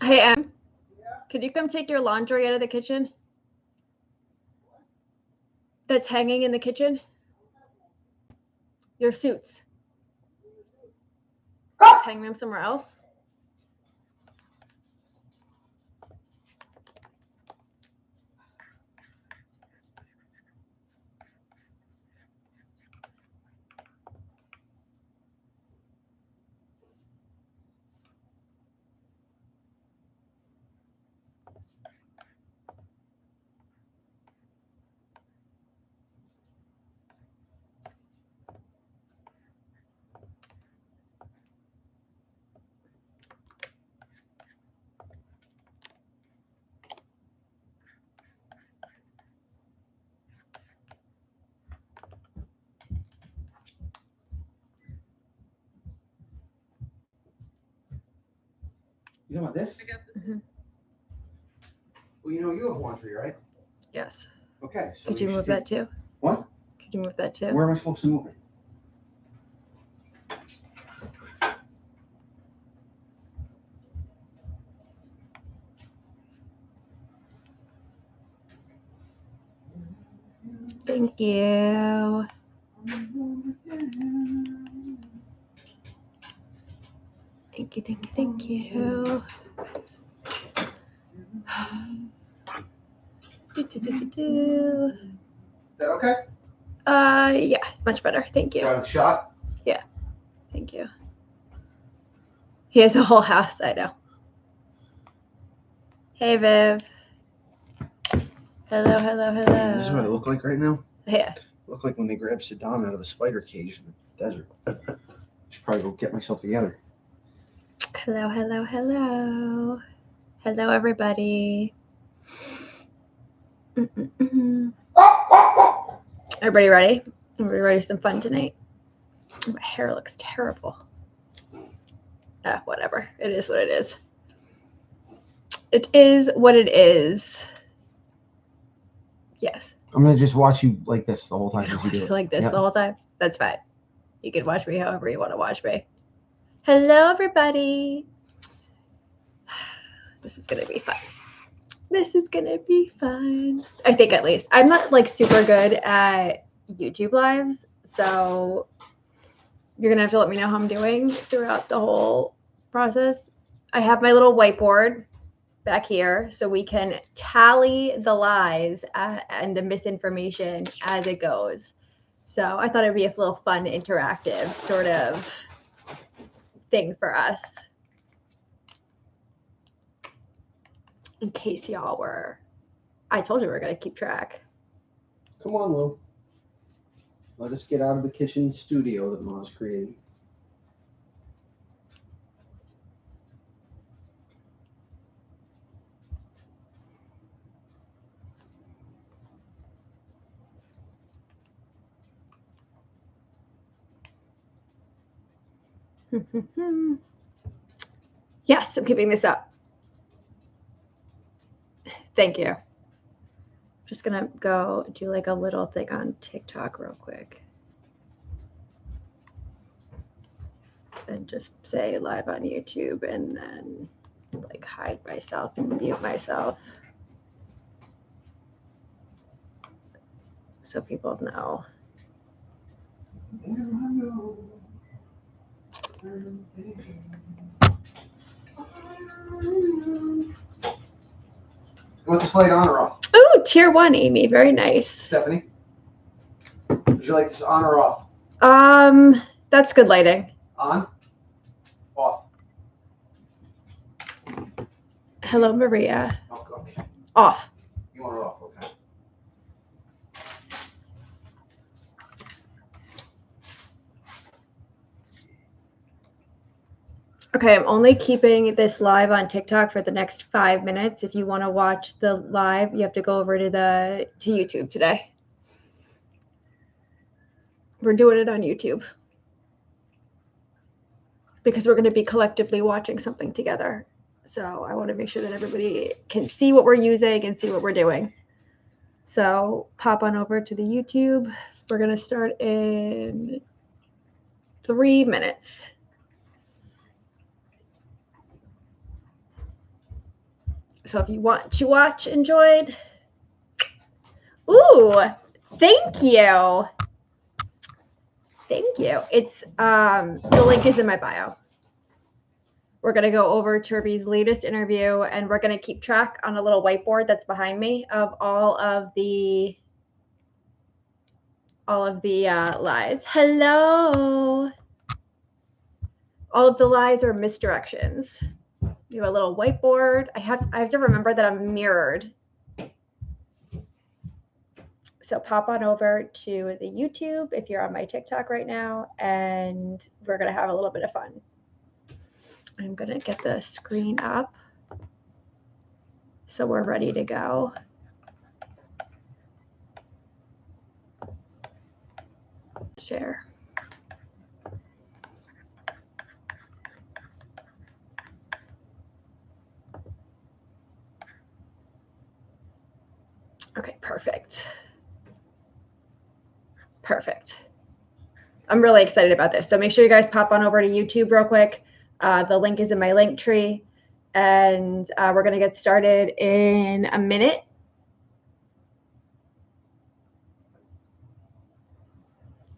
Hey, Em, could you come take your laundry out of the kitchen? That's hanging in the kitchen? Your suits. Just hang them somewhere else? You know about this? I got this. Mhm. Well, you know you have laundry, right? Yes. Okay. So Could you move that too? What? Could you move that too? Where am I supposed to move it? Thank you. Thank you, thank you, thank you. Do. Is that okay? Yeah, much better. Thank you. Got a shot? Thank you. He has a whole house, I know. Hey, Viv. Hello, hello, hello. This is what I look like right now. Yeah. I look like when they grabbed Saddam out of a spider cage in the desert. Should probably go get myself together. Hello, hello, hello. Hello, everybody. Everybody ready? Everybody ready for some fun tonight? My hair looks terrible. Whatever. It is what it is. It is what it is. Yes. I'm gonna just watch you like this the whole time You're as gonna you do watch it. me like this Yep. the whole time? That's fine. You can watch me however you want to watch me. Hello, everybody. This is gonna be fun. This is gonna be fun. I think, at least. I'm not like super good at YouTube lives, so you're gonna have to let me know how I'm doing throughout the whole process. I have my little whiteboard back here so we can tally the lies and the misinformation as it goes. So I thought it'd be a little fun, interactive sort of thing for us. In case y'all were, I told you we were gonna keep track. Come on, Lou. Let us get out of the kitchen studio that Ma's created. Yes, I'm keeping this up. Thank you. Just gonna go do like a little thing on TikTok real quick. And just say live on YouTube and then like hide myself and mute myself. So people know. You want this light on or off? Ooh, tier 1, Amy. Very nice. Stephanie? Would you like this on or off? That's good lighting. On? Off? Hello, Maria. Okay. Off. You want it off? Okay. Okay, I'm only keeping this live on TikTok for the next 5 minutes. If you want to watch the live, you have to go over to YouTube today. We're doing it on YouTube because we're going to be collectively watching something together. So I want to make sure that everybody can see what we're using and see what we're doing. So pop on over to the YouTube. We're going to start in 3 minutes. So if you want to watch Enjoyed, ooh, thank you. Thank you. It's the link is in my bio. We're going to go over Turveys' latest interview, and we're going to keep track on a little whiteboard that's behind me of all of the lies. Hello. All of the lies are misdirections. You have a little whiteboard. I have to remember that I'm mirrored. So pop on over to the YouTube if you're on my TikTok right now, and we're going to have a little bit of fun. I'm going to get the screen up so we're ready to go. Share. Okay, perfect. Perfect. I'm really excited about this. So make sure you guys pop on over to YouTube real quick. The link is in my link tree, and we're going to get started in a minute.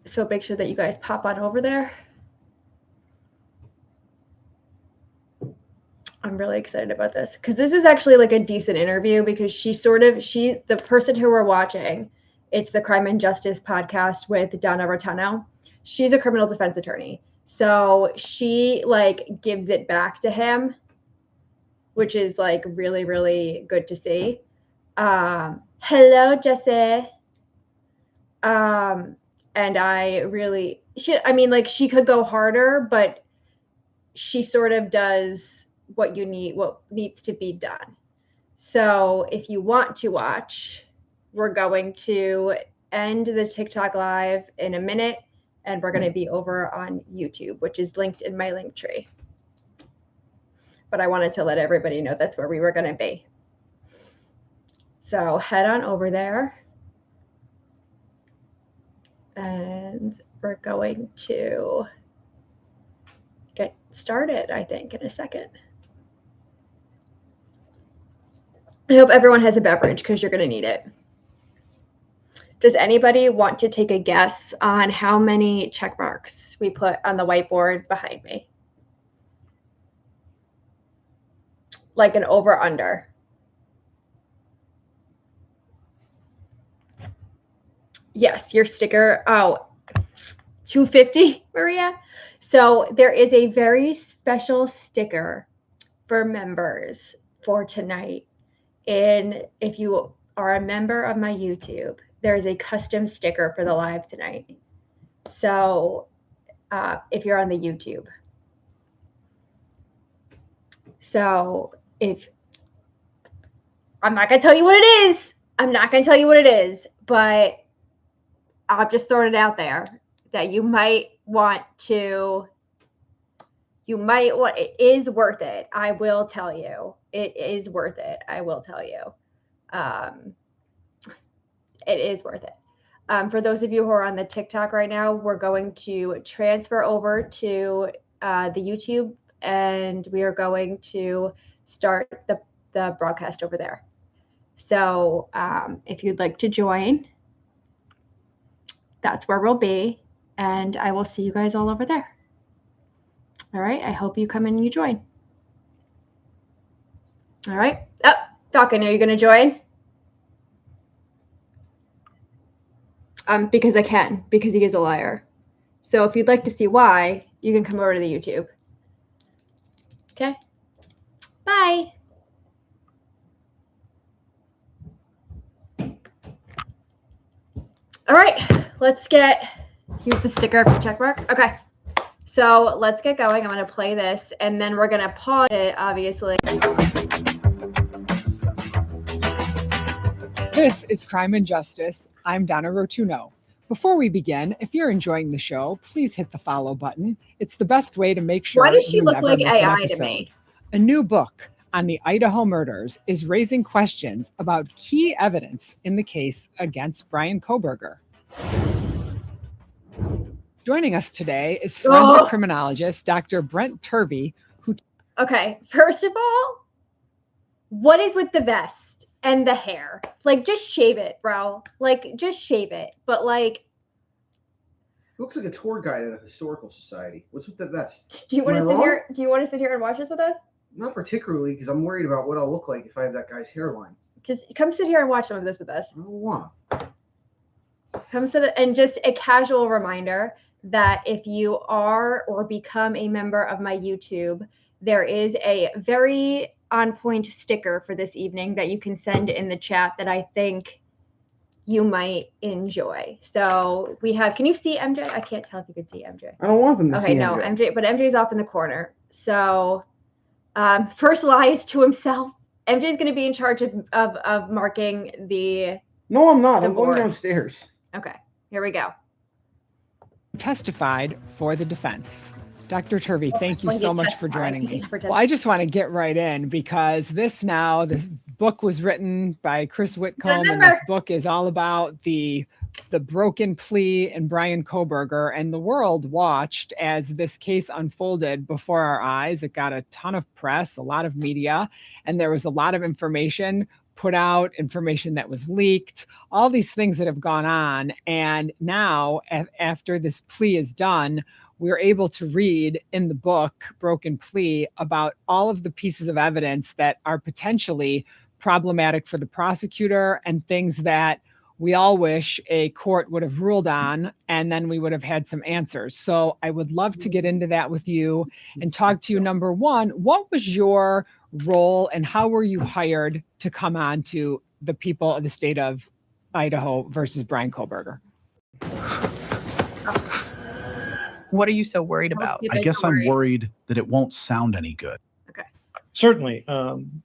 So make sure that you guys pop on over there. I'm really excited about this because this is actually like a decent interview, because the person who we're watching, it's the Crime and Justice podcast with Donna Rotano. She's a criminal defense attorney. So she like gives it back to him, which is like really, really good to see. Hello, Jesse. And she could go harder, but she sort of does what needs to be done. So if you want to watch, we're going to end the TikTok live in a minute, and we're going to be over on YouTube, which is linked in my link tree. But I wanted to let everybody know that's where we were going to be. So head on over there, and we're going to get started, I think, in a second. I hope everyone has a beverage, because you're going to need it. Does anybody want to take a guess on how many check marks we put on the whiteboard behind me? Like an over under. Yes, your sticker. Oh, 250, Maria. So there is a very special sticker for members for tonight. And if you are a member of my YouTube, there is a custom sticker for the live tonight. So if you're on the YouTube. So I'm not going to tell you what it is. I'm not going to tell you what it is, but I'll just throw it out there that it is worth it. I will tell you. It is worth it. I will tell you. It is worth it. For those of you who are on the TikTok right now, we're going to transfer over to the YouTube, and we are going to start the broadcast over there. So if you'd like to join, that's where we'll be, and I will see you guys all over there. All right, I hope you come and you join. All right. Oh, Falcon, are you going to join? Because I can, because he is a liar. So if you'd like to see why, you can come over to the YouTube. Okay? Bye. All right, here's the sticker for checkmark. Okay, so let's get going. I'm going to play this, and then we're going to pause it, obviously. This is Crime and Justice. I'm Donna Rotuno. Before we begin, if you're enjoying the show, please hit the follow button. It's the best way to make sure Why does she you look never like miss an AI episode. to me? A new book on the Idaho murders is raising questions about key evidence in the case against Brian Kohberger. Joining us today is forensic criminologist Dr. Brent Turvey, who... Okay, first of all, what is with the vest and the hair? Like, just shave it, bro. Like, just shave it. But like, Looks like a tour guide at a historical society. What's with the vest? do you want Am to I sit wrong? here? Do you want to sit here and watch this with us? Not particularly, because I'm worried about what I'll look like if I have that guy's hairline. Just come sit here and watch some of this with us. I don't want to. Come sit, and just a casual reminder that if you are or become a member of my YouTube, there is a very on point sticker for this evening that you can send in the chat that I think you might enjoy. So we have, can you see MJ? I can't tell if you can see MJ. I don't want them to see Okay, no, MJ, but MJ's off in the corner. So first lies to himself. MJ's going to be in charge of marking the. No, I'm not. The I'm going board. downstairs. Okay, here we go. Testified for the defense. Dr. Turvey, thank you When so you much for testify, joining me. for Well, I just want to get right in because this book was written by Chris Whitcomb, and this book is all about the broken plea and Brian Kohberger, and the world watched as this case unfolded before our eyes. It got a ton of press, a lot of media, and there was a lot of information put out, information that was leaked, all these things that have gone on. And now, after this plea is done, we're able to read in the book, Broken Plea, about all of the pieces of evidence that are potentially problematic for the prosecutor and things that we all wish a court would have ruled on, and then we would have had some answers. So I would love to get into that with you and talk to you. Number one, what was your role and how were you hired to come on to the people of the state of Idaho versus Brian Kohberger? What are you so worried about? I guess I'm worried that it won't sound any good. Okay. Certainly.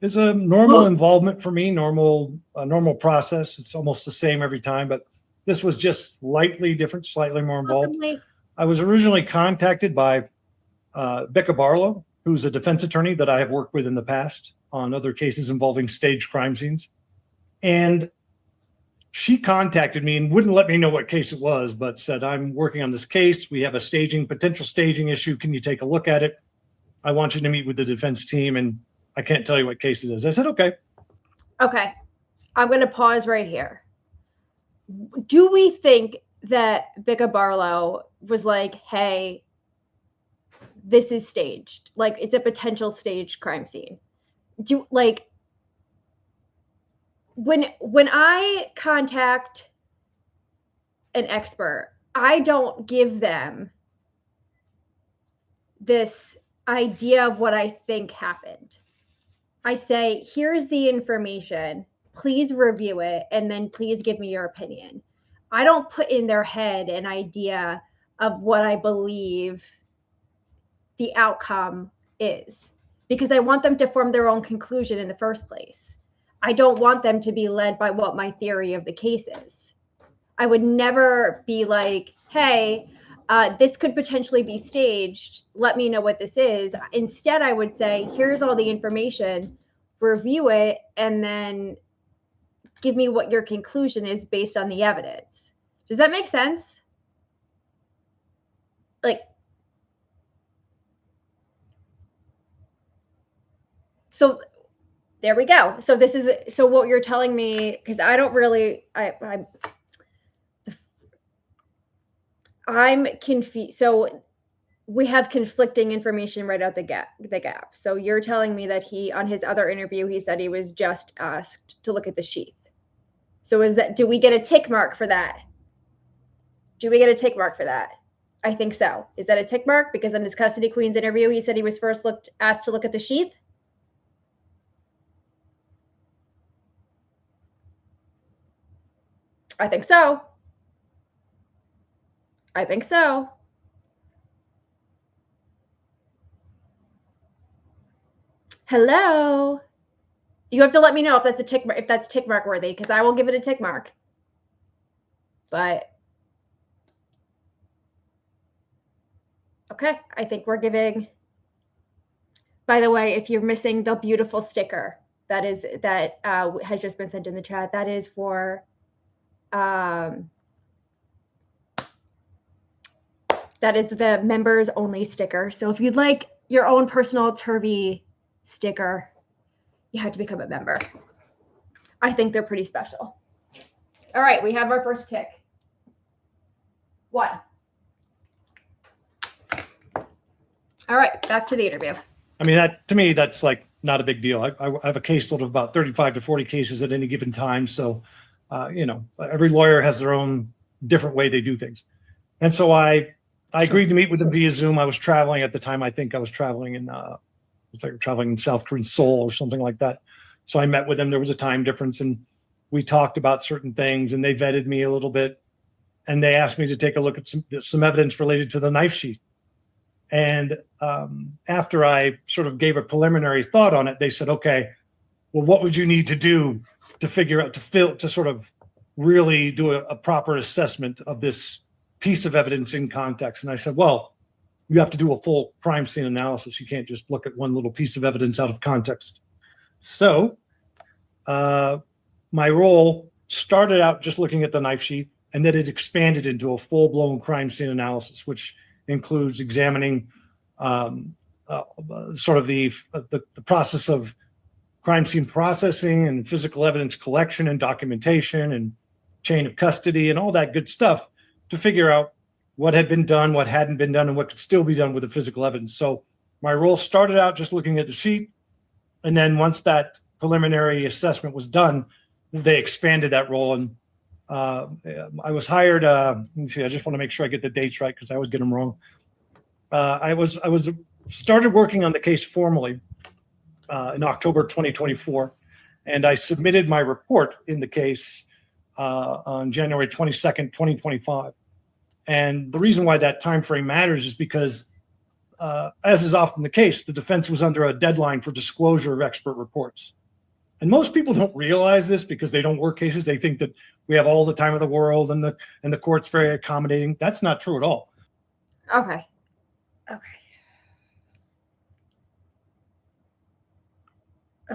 It's a normal involvement for me, normal process. It's almost the same every time, but this was just slightly different, slightly more involved. I was originally contacted by Becca Barlow, who's a defense attorney that I have worked with in the past on other cases involving staged crime scenes. And she contacted me and wouldn't let me know what case it was, but said, I'm working on this case. We have a potential staging issue. Can you take a look at it? I want you to meet with the defense team, and I can't tell you what case it is. I said, okay. Okay. I'm going to pause right here. Do we think that Becca Barlow was like, hey, this is staged? Like, it's a potential staged crime scene. When I contact an expert, I don't give them this idea of what I think happened. I say, here's the information, please review it, and then please give me your opinion. I don't put in their head an idea of what I believe the outcome is, because I want them to form their own conclusion in the first place. I don't want them to be led by what my theory of the case is. I would never be like, hey, this could potentially be staged. Let me know what this is. Instead, I would say, here's all the information, review it, and then give me what your conclusion is based on the evidence. Does that make sense? Like, so there we go. So this is, so what you're telling me, because I don't really, I'm confused. So we have conflicting information right out the gap. So you're telling me that he, on his other interview, he said he was just asked to look at the sheath. So do we get a tick mark for that? Do we get a tick mark for that? I think so. Is that a tick mark? Because in his custody queen's interview, he said he was first asked to look at the sheath. I think so. I think so. Hello. You have to let me know if that's a tick mark, if that's tick mark worthy, because I will give it a tick mark. But okay, I think we're giving. By the way, if you're missing the beautiful sticker that has just been sent in the chat, that is for that is the members only sticker. So if you'd like your own personal Turvey sticker, you have to become a member. I think they're pretty special. All right, we have our first tick. 1. All right, back to the interview. I mean, that to me, that's like not a big deal. I have a caseload of about 35 to 40 cases at any given time. So, you know, every lawyer has their own different way they do things. And so I agreed to meet with them via Zoom. I was traveling at the time. I think I was traveling in, it's like traveling in South Korean Seoul or something like that. So I met with them. There was a time difference, and we talked about certain things, and they vetted me a little bit, and they asked me to take a look at some evidence related to the knife sheath. And after I sort of gave a preliminary thought on it, they said, okay, well, what would you need to do to figure out, to sort of really do a proper assessment of this piece of evidence in context? And I said, well, you have to do a full crime scene analysis. You can't just look at one little piece of evidence out of context. So my role started out just looking at the knife sheath, and then it expanded into a full-blown crime scene analysis, which includes examining sort of the process of crime scene processing and physical evidence collection and documentation and chain of custody and all that good stuff to figure out what had been done, what hadn't been done, and what could still be done with the physical evidence. So my role started out just looking at the sheet, and then once that preliminary assessment was done, they expanded that role. And I was hired. Let me see. I just want to make sure I get the dates right because I always get them wrong. I was started working on the case formally in October 2024, and I submitted my report in the case on January 22nd, 2025. And the reason why that time frame matters is because, as is often the case, the defense was under a deadline for disclosure of expert reports. And most people don't realize this because they don't work cases. They think that we have all the time of the world and the court's very accommodating. That's not true at all. Okay.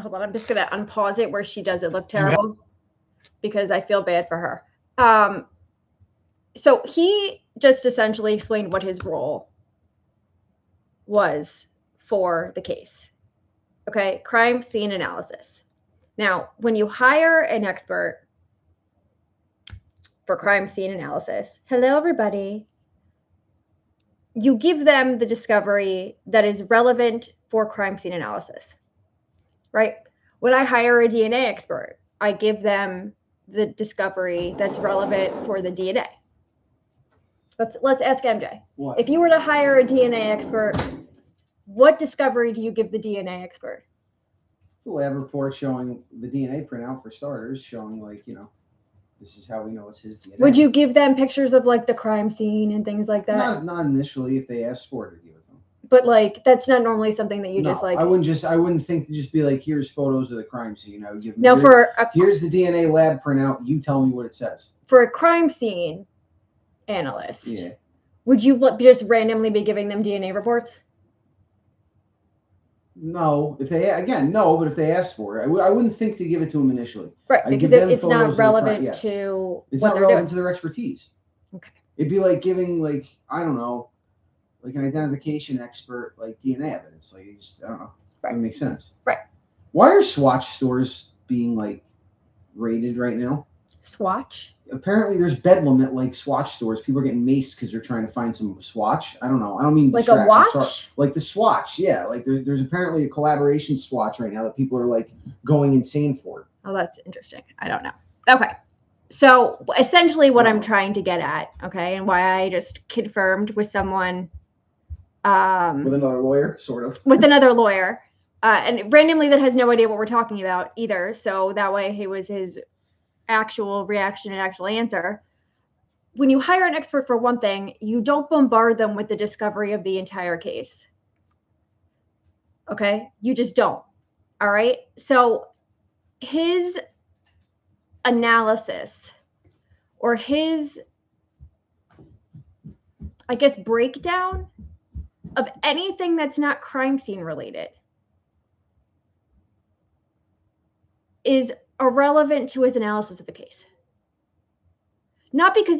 Hold on, I'm just gonna unpause it where she does it look terrible because I feel bad for her. So he just essentially explained what his role was for the case. Okay, crime scene analysis. Now, when you hire an expert for crime scene analysis, hello everybody, you give them the discovery that is relevant for crime scene analysis, right? When I hire a DNA expert, I give them the discovery that's relevant for the DNA. Let's ask MJ. What? If you were to hire a DNA expert, what discovery do you give the DNA expert? It's a lab report showing the DNA printout for starters, showing like, you know, this is how we know it's his DNA. Would you give them pictures of like the crime scene and things like that? Not initially. If they asked for it, I'd give it to them. But like that's not normally something that you just like. I wouldn't think to just be like, here's photos of the crime scene. I would give them, No, here's the DNA lab printout. You tell me what it says. For a crime scene analyst, Yeah. Would you just randomly be giving them DNA reports? No, but if they asked for it, I wouldn't think to give it to them initially. Right, I'd because give them it's photos not of the relevant yes. to It's what not they're relevant doing. to their expertise. Okay. It'd be like giving like, I don't know, like an identification expert like DNA evidence. Like, I don't know. Right. That makes sense. Right. Why are Swatch stores being like raided right now? Swatch? Apparently there's bedlam at like Swatch stores. People are getting maced because they're trying to find some Swatch. I don't know. I don't mean like distract. a watch? Like the Swatch, yeah. Like there's apparently a collaboration Swatch right now that people are like going insane for. Oh, that's interesting. I don't know. Okay. So essentially what I'm trying to get at, okay, and why I just confirmed with someone With another lawyer, sort of. With another lawyer. And randomly that has no idea what we're talking about either. So that way it was his actual reaction and actual answer. When you hire an expert for one thing, you don't bombard them with the discovery of the entire case. Okay? You just don't. All right? So his analysis or his, I guess, breakdown of anything that's not crime scene related is irrelevant to his analysis of the case. Not because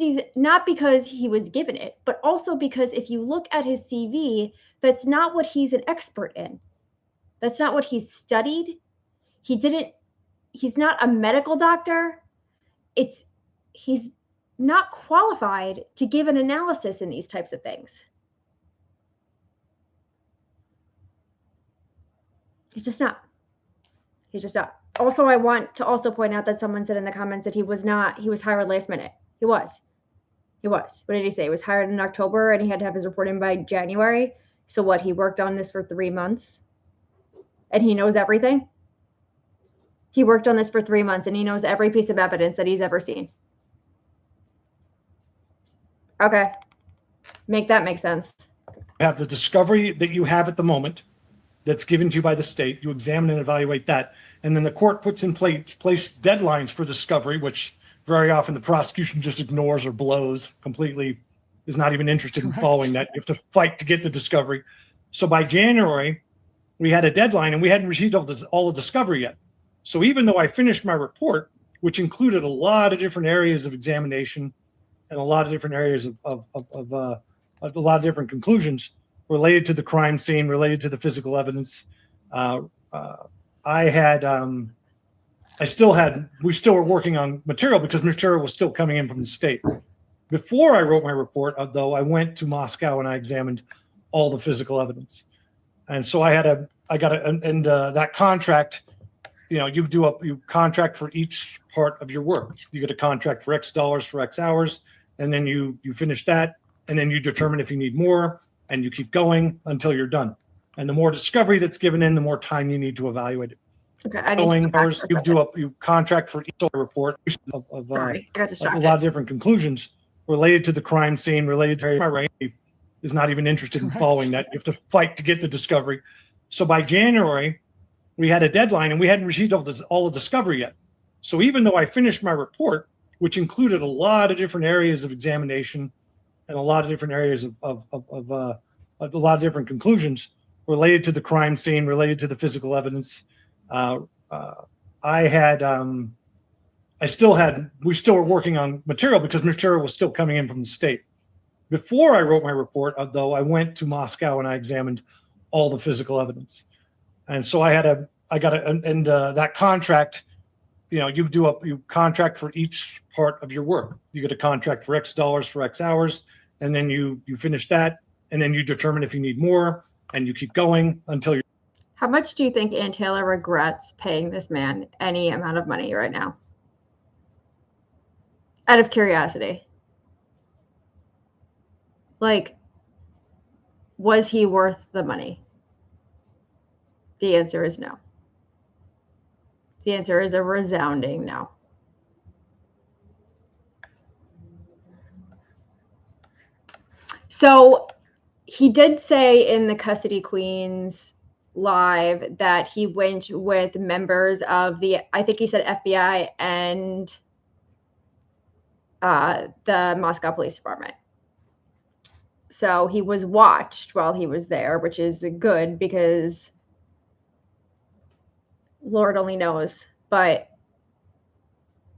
he was given it, but also because if you look at his CV, that's not what he's an expert in. That's not what he's studied. He's not a medical doctor. He's not qualified to give an analysis in these types of things. He's just not. He's just not. Also, I want to also point out that someone said in the comments that he was hired last minute. He was. What did he say? He was hired in October and he had to have his report in by January. So what, he worked on this for 3 months and he knows everything? He worked on this for 3 months and he knows every piece of evidence that he's ever seen. Okay. That make sense. You have the discovery that you have at the moment that's given to you by the state. You examine and evaluate that. And then the court puts in place deadlines for discovery, which very often the prosecution just ignores or blows completely, is not even interested in following that. You have to fight to get the discovery. So by January, we had a deadline and we hadn't received all the discovery yet. So even though I finished my report, which included a lot of different areas of examination and a lot of different areas of a lot of different conclusions related to the crime scene, related to the physical evidence, we still were working on material because material was still coming in from the state. Before I wrote my report, though, I went to Moscow and I examined all the physical evidence. And so that contract, you contract for each part of your work. You get a contract for X dollars for X hours, and then you finish that, and then you determine if you need more, and you keep going until you're done. And the more discovery that's given in, the more time you need to evaluate it. Okay, you contract for each report of Sorry, I got a distracted. lot of different conclusions related to the crime scene, related to my range is not even interested in following that. You have to fight to get the discovery. So by January, we had a deadline and we hadn't received all the discovery yet. So even though I finished my report, which included a lot of different areas of examination and a lot of different areas of a lot of different conclusions related to the crime scene, related to the physical evidence, we still were working on material because material was still coming in from the state. Before I wrote my report, though, I went to Moscow and I examined all the physical evidence. And so that contract, you contract for each part of your work. You get a contract for X dollars for X hours, and then you finish that, and then you determine if you need more, and you keep going until you're. How much do you think Ann Taylor regrets paying this man any amount of money right now? Out of curiosity. Like, was he worth the money? The answer is no. The answer is a resounding no. So he did say in the Custody Queens live that he went with members of I think he said FBI and the Moscow Police Department. So he was watched while he was there, which is good because Lord only knows, but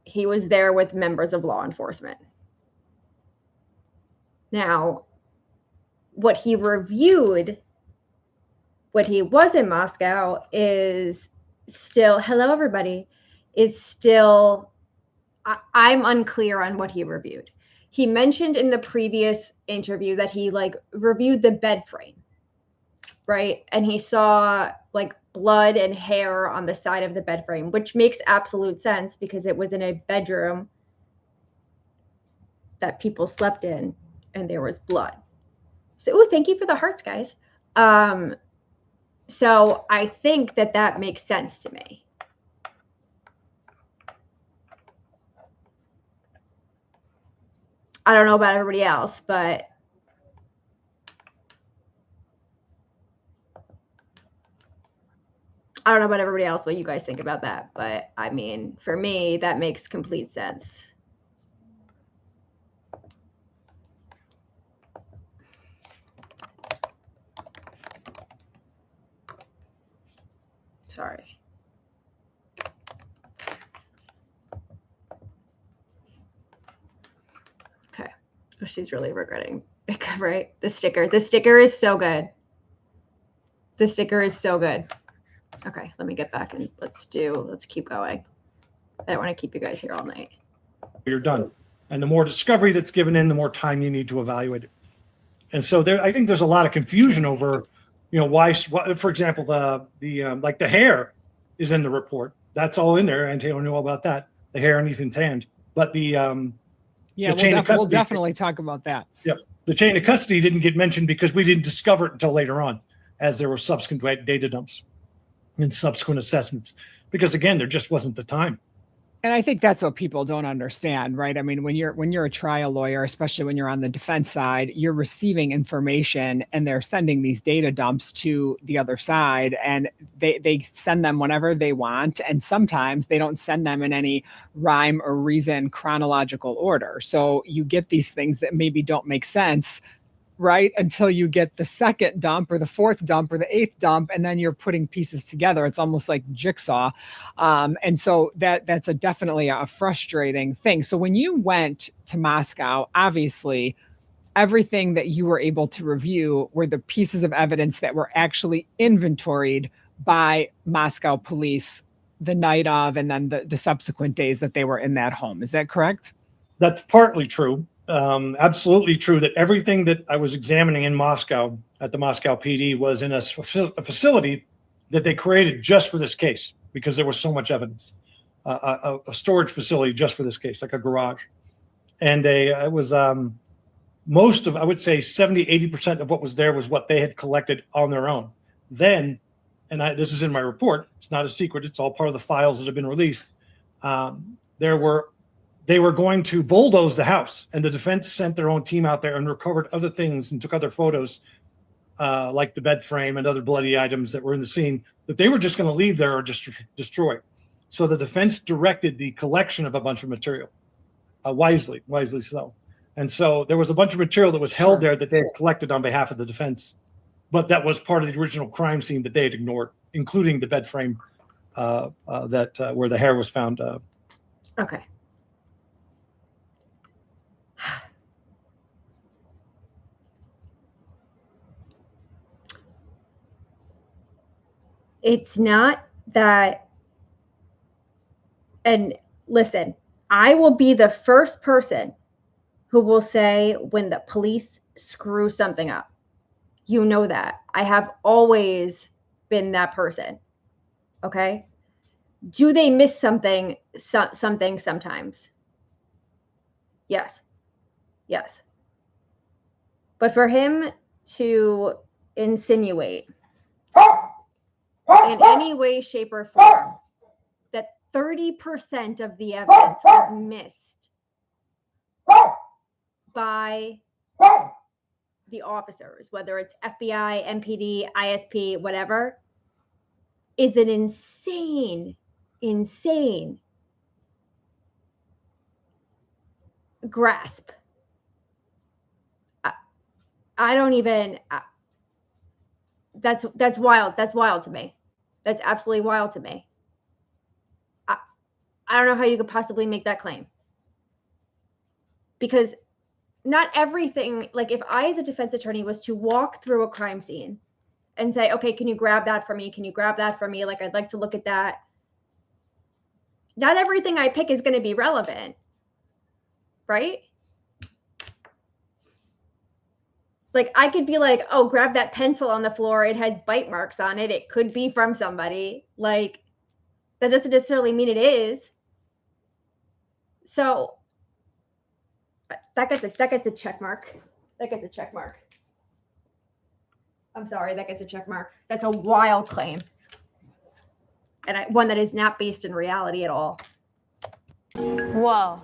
he was there with members of law enforcement. Now, what he reviewed when he was in Moscow is still, hello everybody, is still, I'm unclear on what he reviewed. He mentioned in the previous interview that he reviewed the bed frame, right? And he saw blood and hair on the side of the bed frame, which makes absolute sense because it was in a bedroom that people slept in and there was blood. So, thank you for the hearts, guys. So I think that makes sense to me. I don't know about everybody else, but I don't know about everybody else what you guys think about that. But I mean, for me, that makes complete sense. Sorry. Okay. Oh, she's really regretting, right? The sticker is so good. The sticker is so good. Okay, let me get back and let's keep going. I don't want to keep you guys here all night. You're done. And the more discovery that's given in, the more time you need to evaluate it. And so I think there's a lot of confusion over, why, for example, like the hair is in the report. That's all in there. And Taylor knew all about that. The hair on Ethan's hand. But we'll definitely talk about that. Yep. The chain of custody didn't get mentioned because we didn't discover it until later on, as there were subsequent data dumps and subsequent assessments. Because again, there just wasn't the time. And I think that's what people don't understand, right? I mean, when you're a trial lawyer, especially when you're on the defense side, you're receiving information and they're sending these data dumps to the other side, and they send them whenever they want. And sometimes they don't send them in any rhyme or reason chronological order. So you get these things that maybe don't make sense, right, until you get the second dump or the fourth dump or the eighth dump, and then you're putting pieces together. It's almost like jigsaw. And so that's definitely a frustrating thing. So when you went to Moscow, obviously everything that you were able to review were the pieces of evidence that were actually inventoried by Moscow police the night of, and then the subsequent days that they were in that home. Is that correct? That's partly true. Absolutely true that everything that I was examining in Moscow at the Moscow PD was in a facility that they created just for this case, because there was so much evidence, a storage facility just for this case, like a garage. And it was most of, I would say 70, 80% of what was there was what they had collected on their own. Then, and this is in my report, it's not a secret, it's all part of the files that have been released. They were going to bulldoze the house, and the defense sent their own team out there and recovered other things and took other photos, like the bed frame and other bloody items that were in the scene, that they were just going to leave there or just destroy. So the defense directed the collection of a bunch of material, wisely so. And so there was a bunch of material that was held there that they had collected on behalf of the defense, but that was part of the original crime scene that they had ignored, including the bed frame where the hair was found. Okay. It's not that, and listen, I will be the first person who will say when the police screw something up. You know that. I have always been that person. Okay? Do they miss something sometimes? Yes. Yes. But for him to insinuate in any way, shape, or form that 30% of the evidence was missed by the officers, whether it's FBI, MPD, ISP, whatever, is an insane grasp. I don't even, that's wild. That's wild to me. That's absolutely wild to me. I don't know how you could possibly make that claim. Because not everything, like if I as a defense attorney was to walk through a crime scene and say, okay, can you grab that for me? Can you grab that for me? Like, I'd like to look at that. Not everything I pick is going to be relevant, right? Like, I could be like, oh, grab that pencil on the floor. It has bite marks on it. It could be from somebody. Like, that doesn't necessarily mean it is. So that gets a check mark. That gets a check mark. I'm sorry, that gets a check mark. That's a wild claim. And one that is not based in reality at all. Whoa.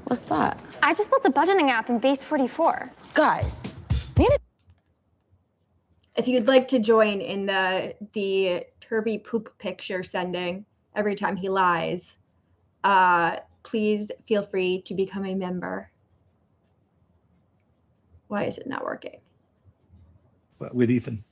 What's that? I just built a budgeting app in Base 44. Guys, if you'd like to join in the Turvey poop picture sending every time he lies, please feel free to become a member. Why is it not working? With Ethan.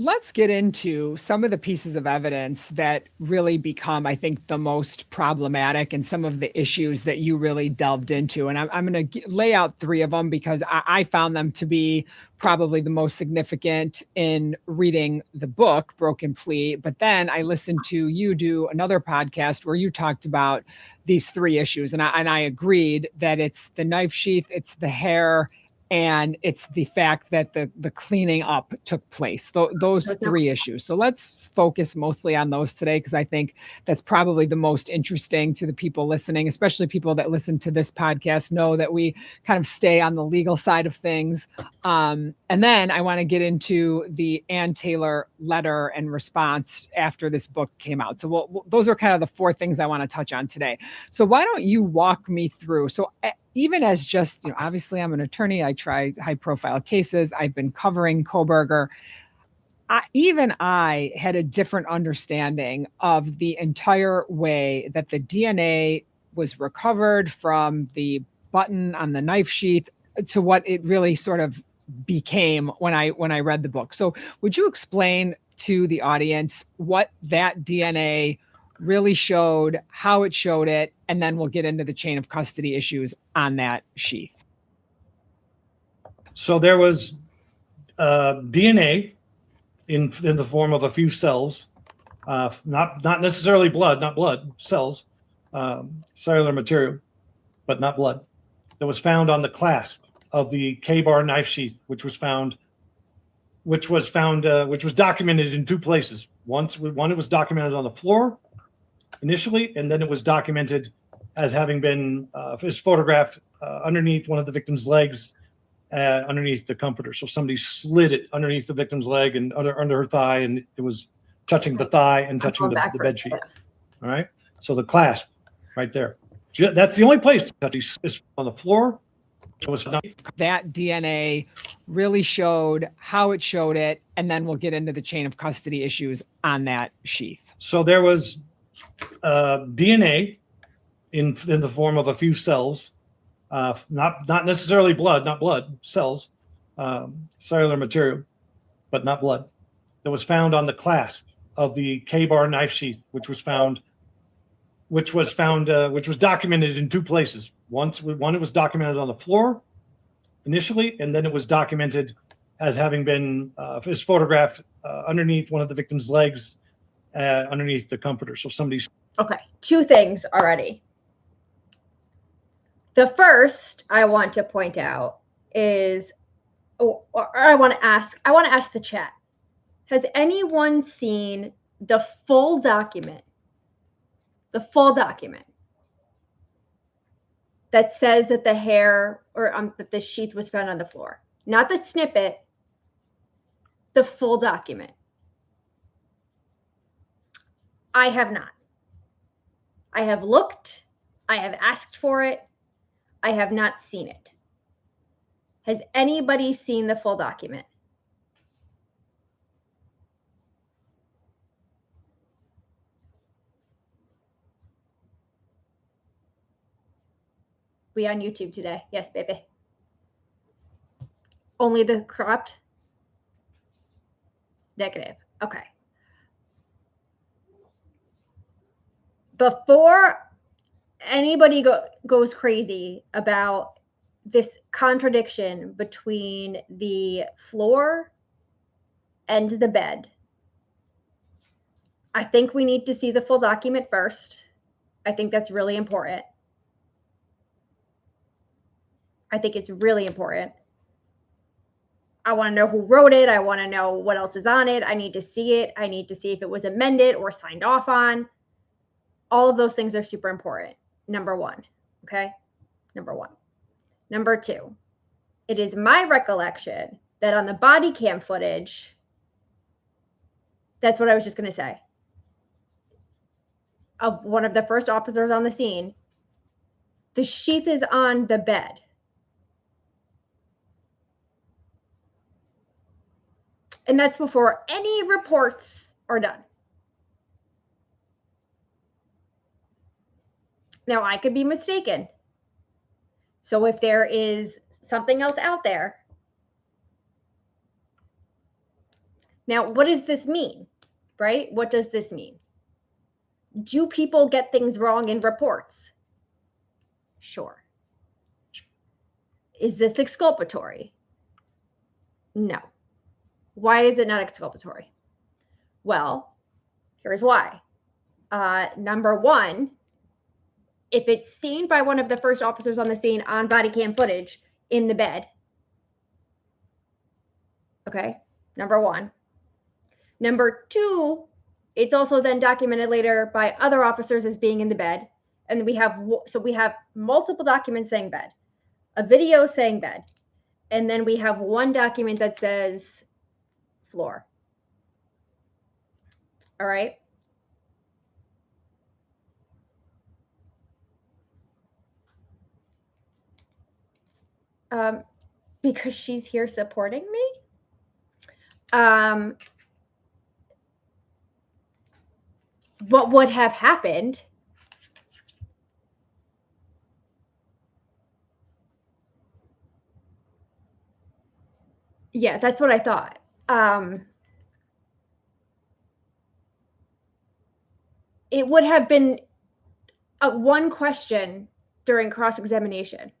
let's get into some of the pieces of evidence that really become, I think, the most problematic and some of the issues that you really delved into. And I'm going to lay out three of them because I found them to be probably the most significant in reading the book, Broken Plea. But then I listened to you do another podcast where you talked about these three issues. And I agreed that it's the knife sheath, it's the hair, and it's the fact that the cleaning up took place, those three issues. So let's focus mostly on those today, because I think that's probably the most interesting to the people listening, especially people that listen to this podcast know that we kind of stay on the legal side of things. And then I want to get into the Ann Taylor letter and response after this book came out. So those are kind of the four things I want to touch on today. So why don't you walk me through? So even as just, obviously I'm an attorney, I try high profile cases. I've been covering Kohberger. Even I had a different understanding of the entire way that the DNA was recovered from the button on the knife sheath to what it really sort of became when I read the book. So would you explain to the audience what that DNA really showed, how it showed it, and then we'll get into the chain of custody issues on that sheath. So there was DNA in the form of a few cells, not necessarily blood, not blood, cells, cellular material, but not blood, that was found on the clasp of the K-bar knife sheath, which was documented in two places. One, it was documented on the floor initially, and then it was documented as having been photographed underneath one of the victim's legs, underneath the comforter. So somebody slid it underneath the victim's leg and under her thigh, and it was touching the thigh and touching the bed sheet. All right. So the clasp right there. That's the only place to touch is on the floor. That DNA really showed how it showed it, and then we'll get into the chain of custody issues on that sheath. So there was DNA in the form of a few cells, not necessarily blood, not blood, cells, cellular material, but not blood, that was found on the clasp of the K-bar knife sheath, which was documented in two places. One, it was documented on the floor initially, and then it was documented as having been photographed underneath one of the victim's legs, underneath the comforter. So somebody. Okay, two things already. The first I want to point out is, or I want to ask the chat. Has anyone seen the full document? The full document that says that the hair or that the sheath was found on the floor, not the snippet, the full document. I have not. I have looked, I have asked for it, I have not seen it. Has anybody seen the full document? We on YouTube today. Yes, baby. Only the cropped? Negative. Okay. Before anybody goes crazy about this contradiction between the floor and the bed, I think we need to see the full document first. I think that's really important. I think it's really important. I want to know who wrote it. I want to know what else is on it. I need to see it. I need to see if it was amended or signed off on. All of those things are super important. Number one. Okay. Number one. Number two, it is my recollection that on the body cam footage, that's what I was just going to say, of one of the first officers on the scene, the sheath is on the bed. And that's before any reports are done. Now, I could be mistaken. So if there is something else out there, Now, what does this mean, right? What does this mean? Do people get things wrong in reports? Sure. Is this exculpatory? No. Why is it not exculpatory? Well, here's why. Number one, if it's seen by one of the first officers on the scene on body cam footage in the bed, okay, number one. Number two, it's also then documented later by other officers as being in the bed. And we have multiple documents saying bed, a video saying bed, and then we have one document that says floor. All right. Because she's here supporting me. What would have happened? Yeah, that's what I thought. It would have been one question during cross-examination.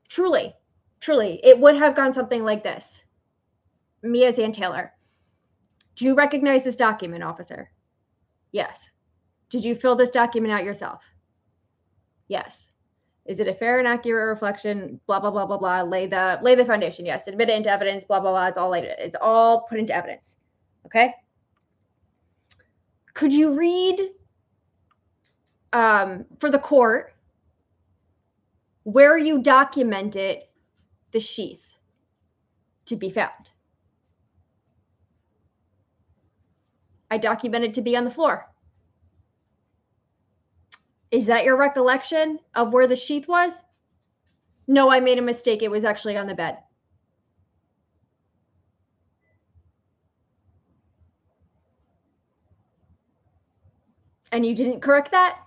Truly, it would have gone something like this. Mia Zan Taylor, do you recognize this document, officer? Yes. Did you fill this document out yourself? Yes. Is it a fair and accurate reflection? Blah, blah, blah, blah, blah. Lay the foundation. Yes. Admit it into evidence. Blah, blah, blah. It's all put into evidence. Okay. Could you read for the court where you documented the sheath to be found? I documented to be on the floor. Is that your recollection of where the sheath was? No, I made a mistake. It was actually on the bed. And you didn't correct that?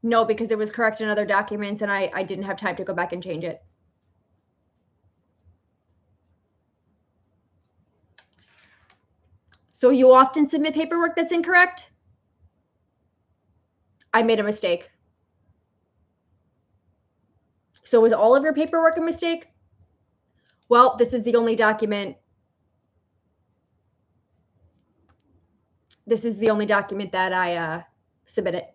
No, because it was correct in other documents and I didn't have time to go back and change it. So you often submit paperwork that's incorrect? I made a mistake. So was all of your paperwork a mistake? Well, this is the only document. This is the only document that I submitted.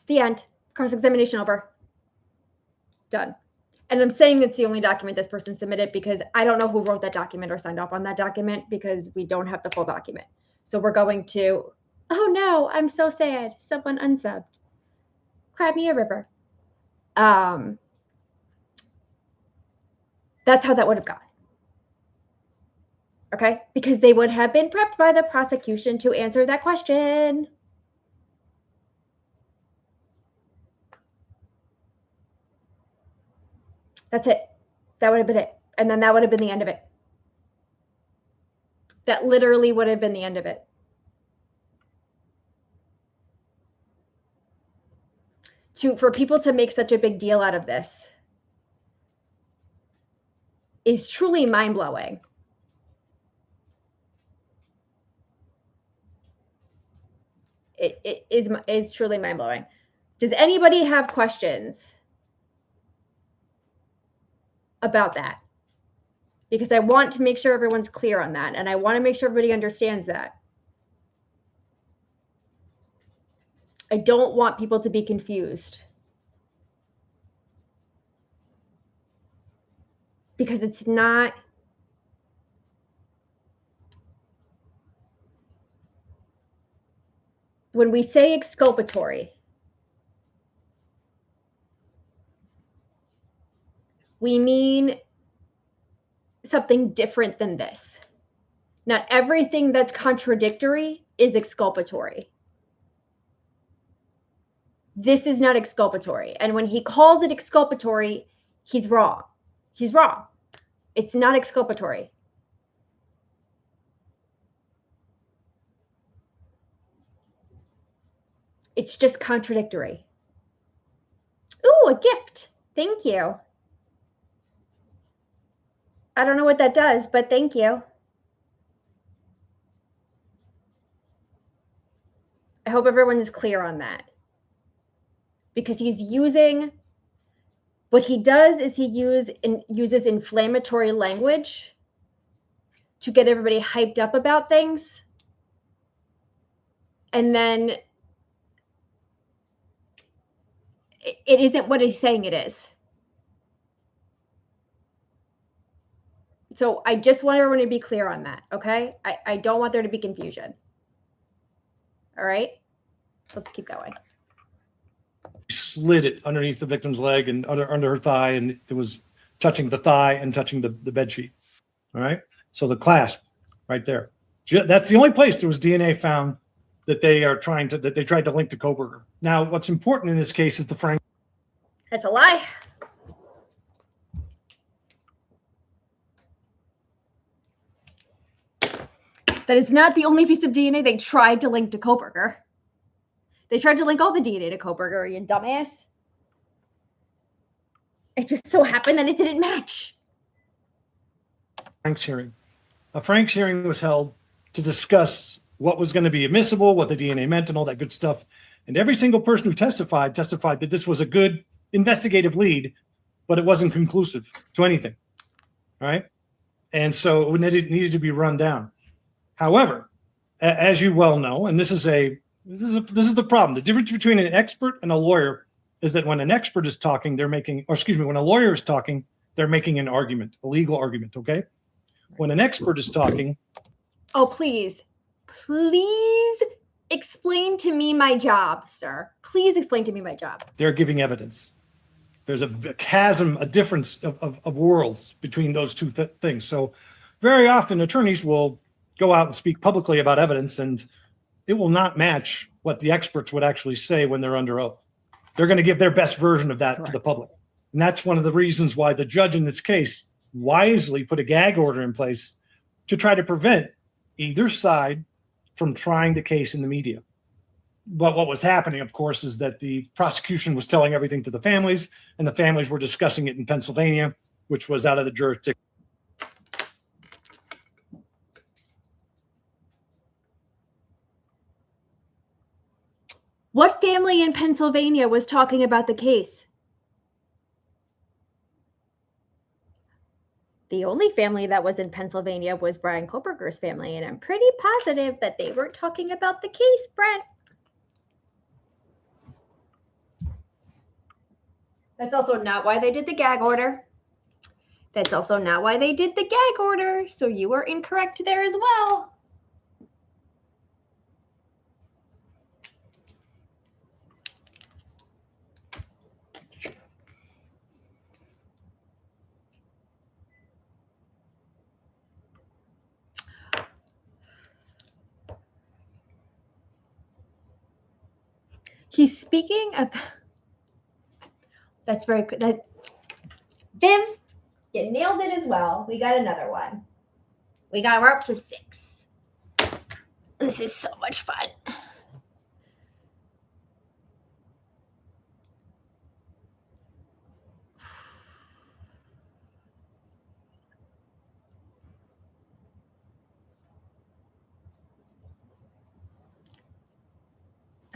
The end. Cross-examination over. Done. And I'm saying it's the only document this person submitted because I don't know who wrote that document or signed off on that document because we don't have the full document. So we're going to, oh no, I'm so sad. Someone unsubbed. Cry me a river. That's how that would have gone. Okay? Because they would have been prepped by the prosecution to answer that question. That's it. That would have been it. And then that would have been the end of it. That literally would have been the end of it. For people to make such a big deal out of this is truly mind-blowing. It is truly mind-blowing. Does anybody have questions about that? Because I want to make sure everyone's clear on that, and I want to make sure everybody understands that. I don't want people to be confused. Because it's not. When we say exculpatory, we mean something different than this. Not everything that's contradictory is exculpatory. This is not exculpatory. And when he calls it exculpatory, he's wrong. He's wrong. It's not exculpatory. It's just contradictory. Ooh, a gift. Thank you. I don't know what that does, but thank you. I hope everyone is clear on that. Because he's using, what he does is he uses inflammatory language to get everybody hyped up about things. And then it isn't what he's saying it is. So I just want everyone to be clear on that, okay? I don't want there to be confusion. All right, let's keep going. Slid it underneath the victim's leg and under her thigh, and it was touching the thigh and touching the bed sheet. All right, so the clasp right there. That's the only place there was DNA found that they tried to link to Koberger. Now, what's important in this case is the Frank. That's a lie. That is not the only piece of DNA they tried to link to Koberger. They tried to link all the DNA to Koberger, you dumbass. It just so happened that it didn't match. Frank's hearing. A Frank's hearing was held to discuss what was going to be admissible, what the DNA meant, and all that good stuff. And every single person who testified that this was a good investigative lead, but it wasn't conclusive to anything. All right. And so it needed to be run down. However, as you well know, and this is the problem. The difference between an expert and a lawyer is that when an expert is talking, when a lawyer is talking, they're making an argument, a legal argument. Okay. When an expert is talking. Oh, please explain to me my job, sir. Please explain to me my job. They're giving evidence. There's a chasm, a difference of worlds between those two things. So very often attorneys will go out and speak publicly about evidence, and it will not match what the experts would actually say when they're under oath. They're going to give their best version of that to the public. And that's one of the reasons why the judge in this case wisely put a gag order in place to try to prevent either side from trying the case in the media. But what was happening, of course, is that the prosecution was telling everything to the families, and the families were discussing it in Pennsylvania, which was out of the jurisdiction. What family in Pennsylvania was talking about the case? The only family that was in Pennsylvania was Brian Koberger's family, and I'm pretty positive that they weren't talking about the case, Brent. That's also not why they did the gag order. That's also not why they did the gag order, so you are incorrect there as well. He's speaking about. That's very good. Viv, you nailed it as well. We got another one. We're up to 6. This is so much fun.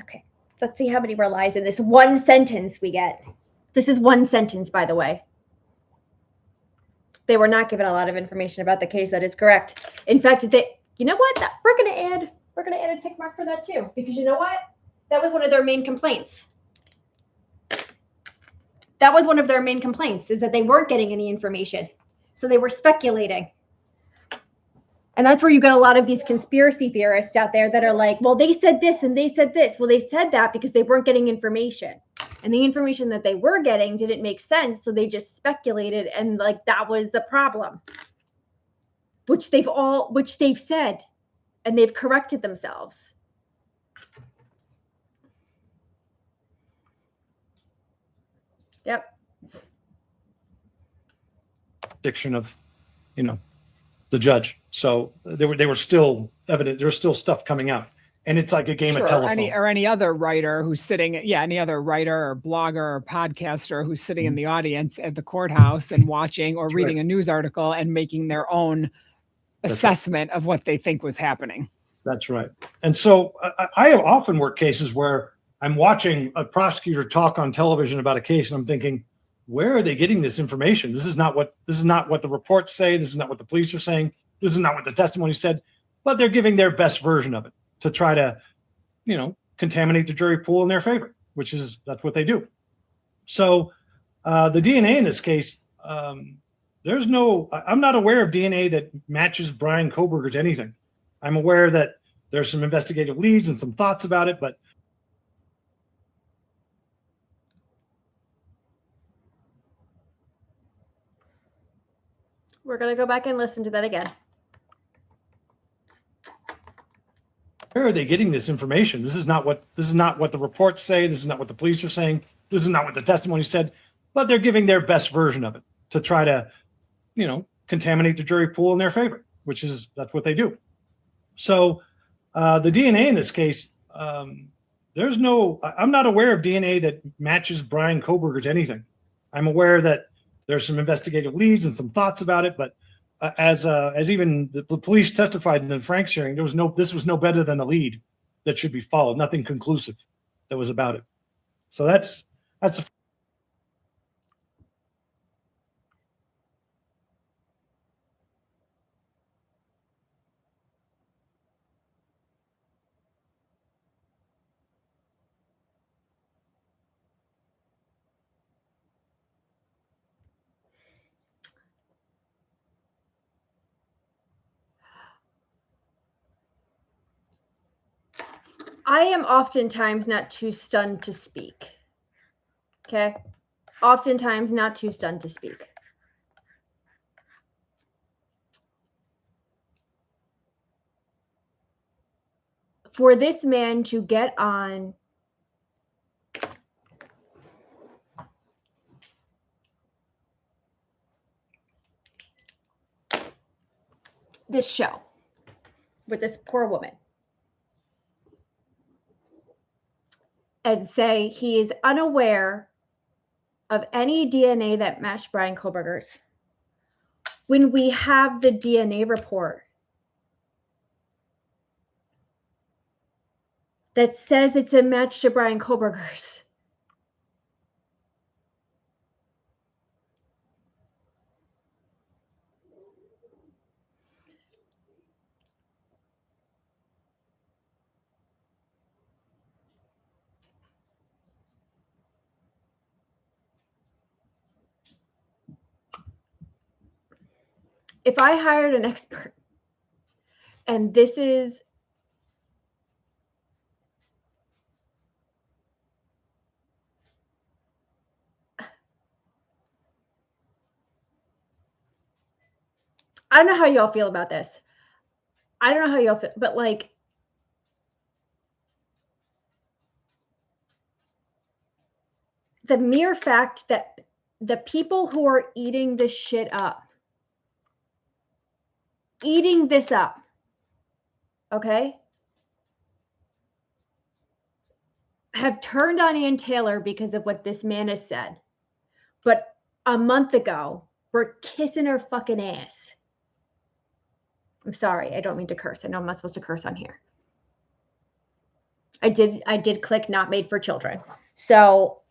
Okay, let's see how many more lies in this one sentence we get. This is one sentence, by the way. They were not given a lot of information about the case. That is correct. In fact, you know what? We're gonna add a tick mark for that too, because you know what? That was one of their main complaints. That was one of their main complaints, is that they weren't getting any information. So they were speculating. And that's where you get a lot of these conspiracy theorists out there that are like, well, they said this and they said this. Well, they said that because they weren't getting information. And the information that they were getting didn't make sense. So they just speculated, and like that was the problem. Which they've said, and they've corrected themselves. Yep. Diction of, the judge. So they were still evident. There was still stuff coming out. and it's like a game of Sure, telephone. any other writer who's sitting, any other writer or blogger or podcaster who's sitting in the audience at the courthouse and watching or reading a news article and making their own assessment of what they think was happening. That's right. And so I have often worked cases where I'm watching a prosecutor talk on television about a case, and I'm thinking, where are they getting this information? This is not what the reports say. This is not what the police are saying. This is not what the testimony said. But they're giving their best version of it to try to, contaminate the jury pool in their favor, that's what they do. So the DNA in this case, I'm not aware of DNA that matches Brian Kohberger's anything. I'm aware that there's some investigative leads and some thoughts about it, but we're going to go back and listen to that again. where are they getting this information? This is not what the reports say. This is not what the police are saying. This is not what the testimony said, but they're giving their best version of it to try to, contaminate the jury pool in their favor, that's what they do. So the DNA in this case, I'm not aware of DNA that matches Brian Kohberger's anything. I'm aware that there's some investigative leads and some thoughts about it, but as even the police testified in the Frank's hearing, this was no better than a lead that should be followed. Nothing conclusive that was about it. So that's I am oftentimes not too stunned to speak. Okay? Oftentimes not too stunned to speak. For this man to get on this show with this poor woman and say he is unaware of any DNA that matched Brian Kohberger's, when we have the DNA report that says it's a match to Brian Kohberger's. If I hired an expert and this is I don't know how y'all feel about this. I don't know how y'all feel, but like, the mere fact that the people who are eating this shit up, eating this up, okay, have turned on Ann Taylor because of what this man has said. But a month ago, we're kissing her fucking ass. I'm sorry, I don't mean to curse. I know I'm not supposed to curse on here. I did click not made for children. So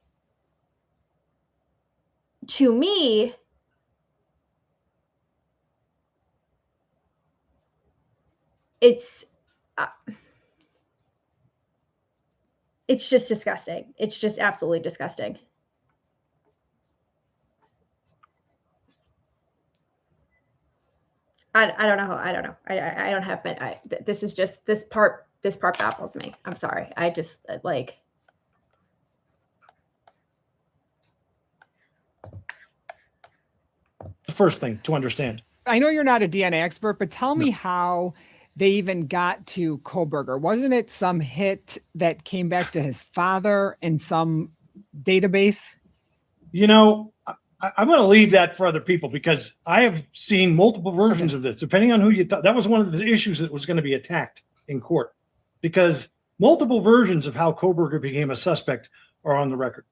to me, it's just disgusting. It's just absolutely disgusting. I don't know. I don't know. I don't have, this is just, this part baffles me. I'm sorry. I just like. the first thing to understand. I know you're not a DNA expert, but tell me how they even got to Kohberger. Wasn't it some hit that came back to his father in some database? I'm going to leave that for other people because I have seen multiple versions of this, depending on who you thought. That was one of the issues that was going to be attacked in court because multiple versions of how Koberger became a suspect are on the record.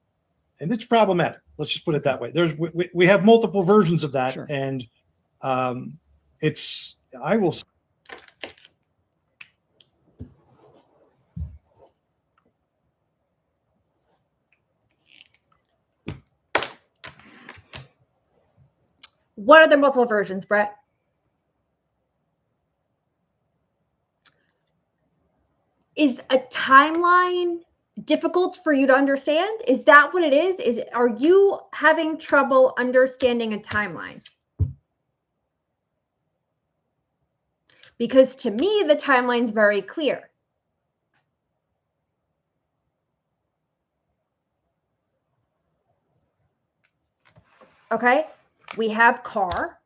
And it's problematic. Let's just put it that way. We have multiple versions of that. Sure. And I will. What are the multiple versions, Brett? Is a timeline difficult for you to understand? Is that what it is? Are you having trouble understanding a timeline? Because to me, the timeline's very clear. Okay, we have car.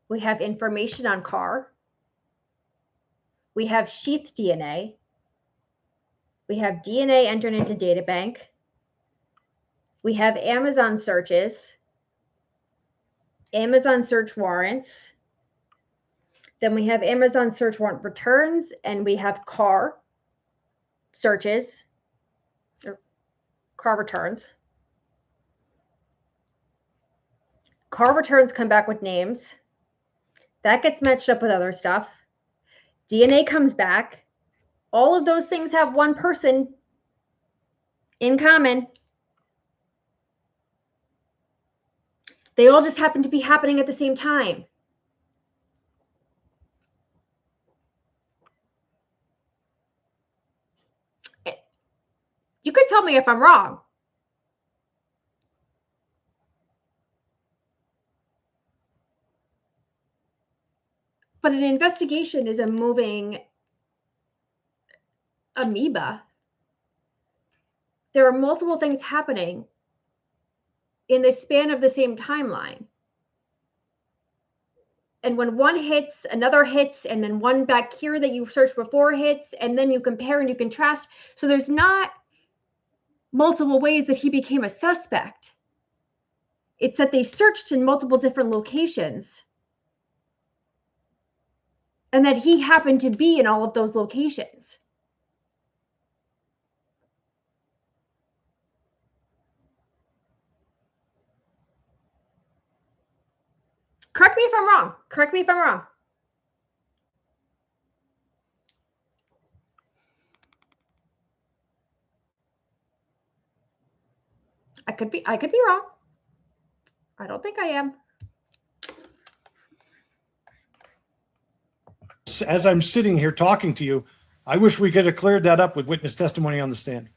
We have information on car. We have sheath DNA. We have DNA entered into databank. We have Amazon searches, Amazon search warrants. Then we have Amazon search warrant returns, and we have car searches, or car returns. Car returns come back with names. That gets matched up with other stuff. DNA comes back. All of those things have one person in common. They all just happen to be happening at the same time. You could tell me if I'm wrong. But an investigation is a moving amoeba. There are multiple things happening in the span of the same timeline. And when one hits, another hits, and then one back here that you searched before hits, and then you compare and you contrast. So there's not multiple ways that he became a suspect. It's that they searched in multiple different locations, and that he happened to be in all of those locations. Correct me if I'm wrong. Correct me if I'm wrong. I could be wrong. I don't think I am. As I'm sitting here talking to you, I wish we could have cleared that up with witness testimony on the stand,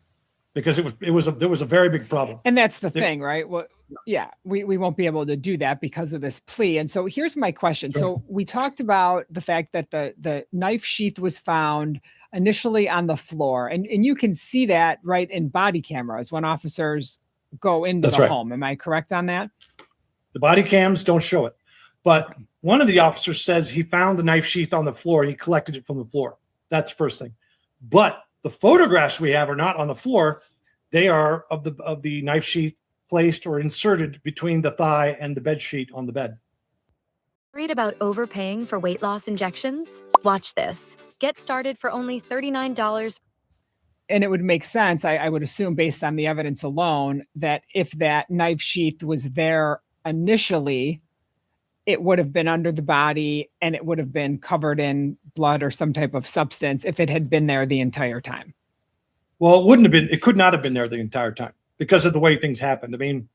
because there was a very big problem. And that's the thing, right? Well, yeah, we won't be able to do that because of this plea. And so here's my question. Sure. So we talked about the fact that the knife sheath was found initially on the floor, and you can see that right in body cameras when officers go into That's the right. home. Am I correct on that? The body cams don't show it, but one of the officers says he found the knife sheath on the floor and he collected it from the floor. That's the first thing. But the photographs we have are not on the floor. They are of the knife sheath placed or inserted between the thigh and the bed sheet on the bed. Worried about overpaying for weight loss injections? Watch this. Get started for only $39. And it would make sense, I would assume, based on the evidence alone, that if that knife sheath was there initially, it would have been under the body and it would have been covered in blood or some type of substance if it had been there the entire time. Well, it wouldn't have been. It could not have been there the entire time because of the way things happened. I mean,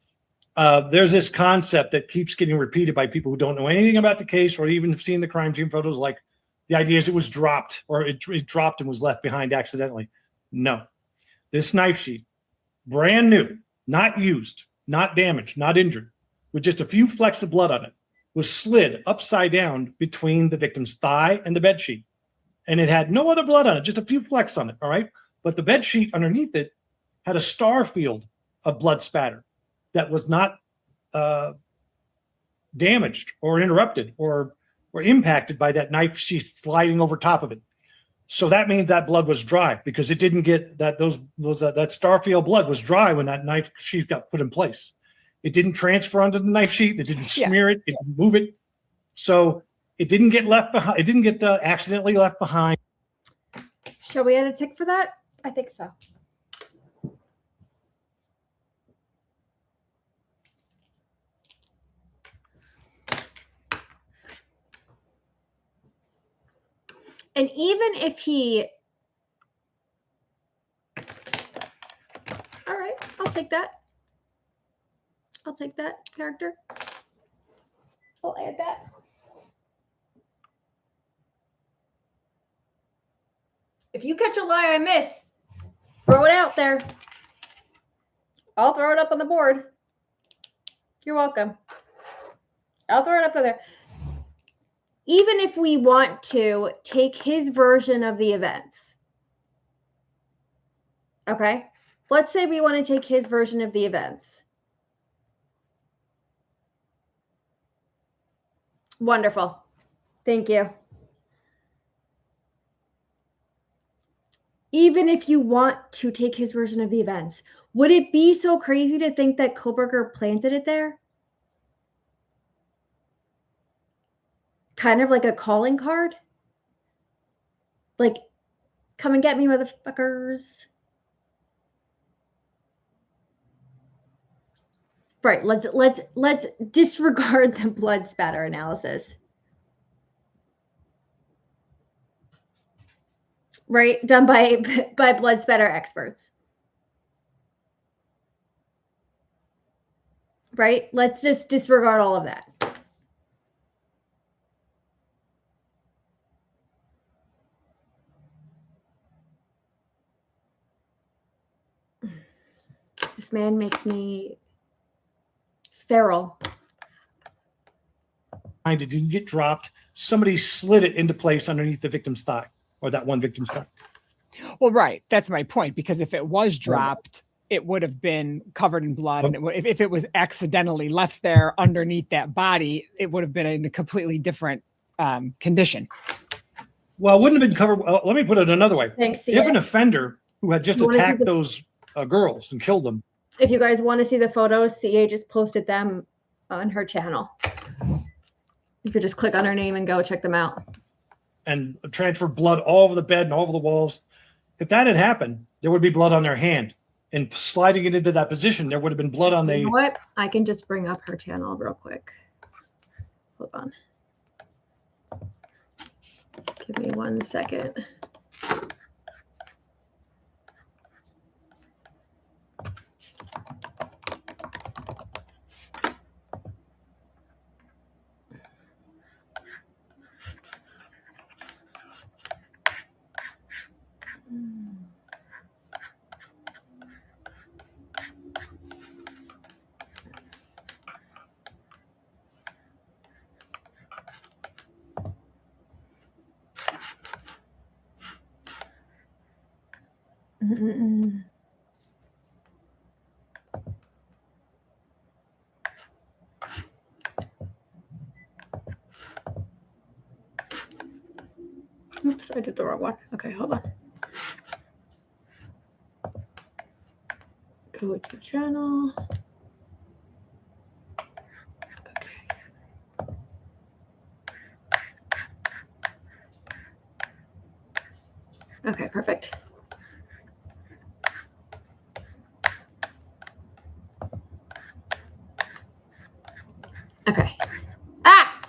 there's this concept that keeps getting repeated by people who don't know anything about the case or even have seen the crime scene photos. Like, the idea is it was dropped, or it dropped and was left behind accidentally. No, this knife sheath, brand new, not used, not damaged, not injured, with just a few flecks of blood on it, was slid upside down between the victim's thigh and the bed sheet. And it had no other blood on it, just a few flecks on it, all right? But the bed sheet underneath it had a star field of blood spatter that was not damaged or interrupted or impacted by that knife sheath sliding over top of it. So that means that blood was dry, because it didn't get that that star field blood was dry when that knife sheath got put in place. It didn't transfer onto the knife sheath. It didn't smear it. It didn't move it. So it didn't get left behind. It didn't get accidentally left behind. Shall we add a tick for that? I think so. And even if he, all right, I'll take that. I'll take that character. I'll add that. If you catch a lie I miss, throw it out there. I'll throw it up on the board. You're welcome. I'll throw it up there. Even if we want to take his version of the events, okay? Let's say we want to take his version of the events. Wonderful. Thank you. Even if you want to take his version of the events, would it be so crazy to think that Koberger planted it there? Kind of like a calling card? Like, come and get me, motherfuckers. Right, let's disregard the blood spatter analysis. Right, done by blood spatter experts. Right? Let's just disregard all of that. This man makes me feral. It didn't get dropped. Somebody slid it into place underneath the victim's thigh, or that one victim's thigh. Well, right. That's my point, because if it was dropped, it would have been covered in blood. And if it was accidentally left there underneath that body, it would have been in a completely different condition. Well, it wouldn't have been covered. Let me put it another way. Thanks, if an offender who had just attacked those girls and killed them. If you guys want to see the photos, CA just posted them on her channel. You could just click on her name and go check them out. And transfer blood all over the bed and all over the walls. If that had happened, there would be blood on their hand. And sliding it into that position, there would have been blood on the... You know what? I can just bring up her channel real quick. Hold on. Give me 1 second. Oops, I did the wrong one. Okay, hold on. Go to channel. Okay, perfect. Okay. Ah!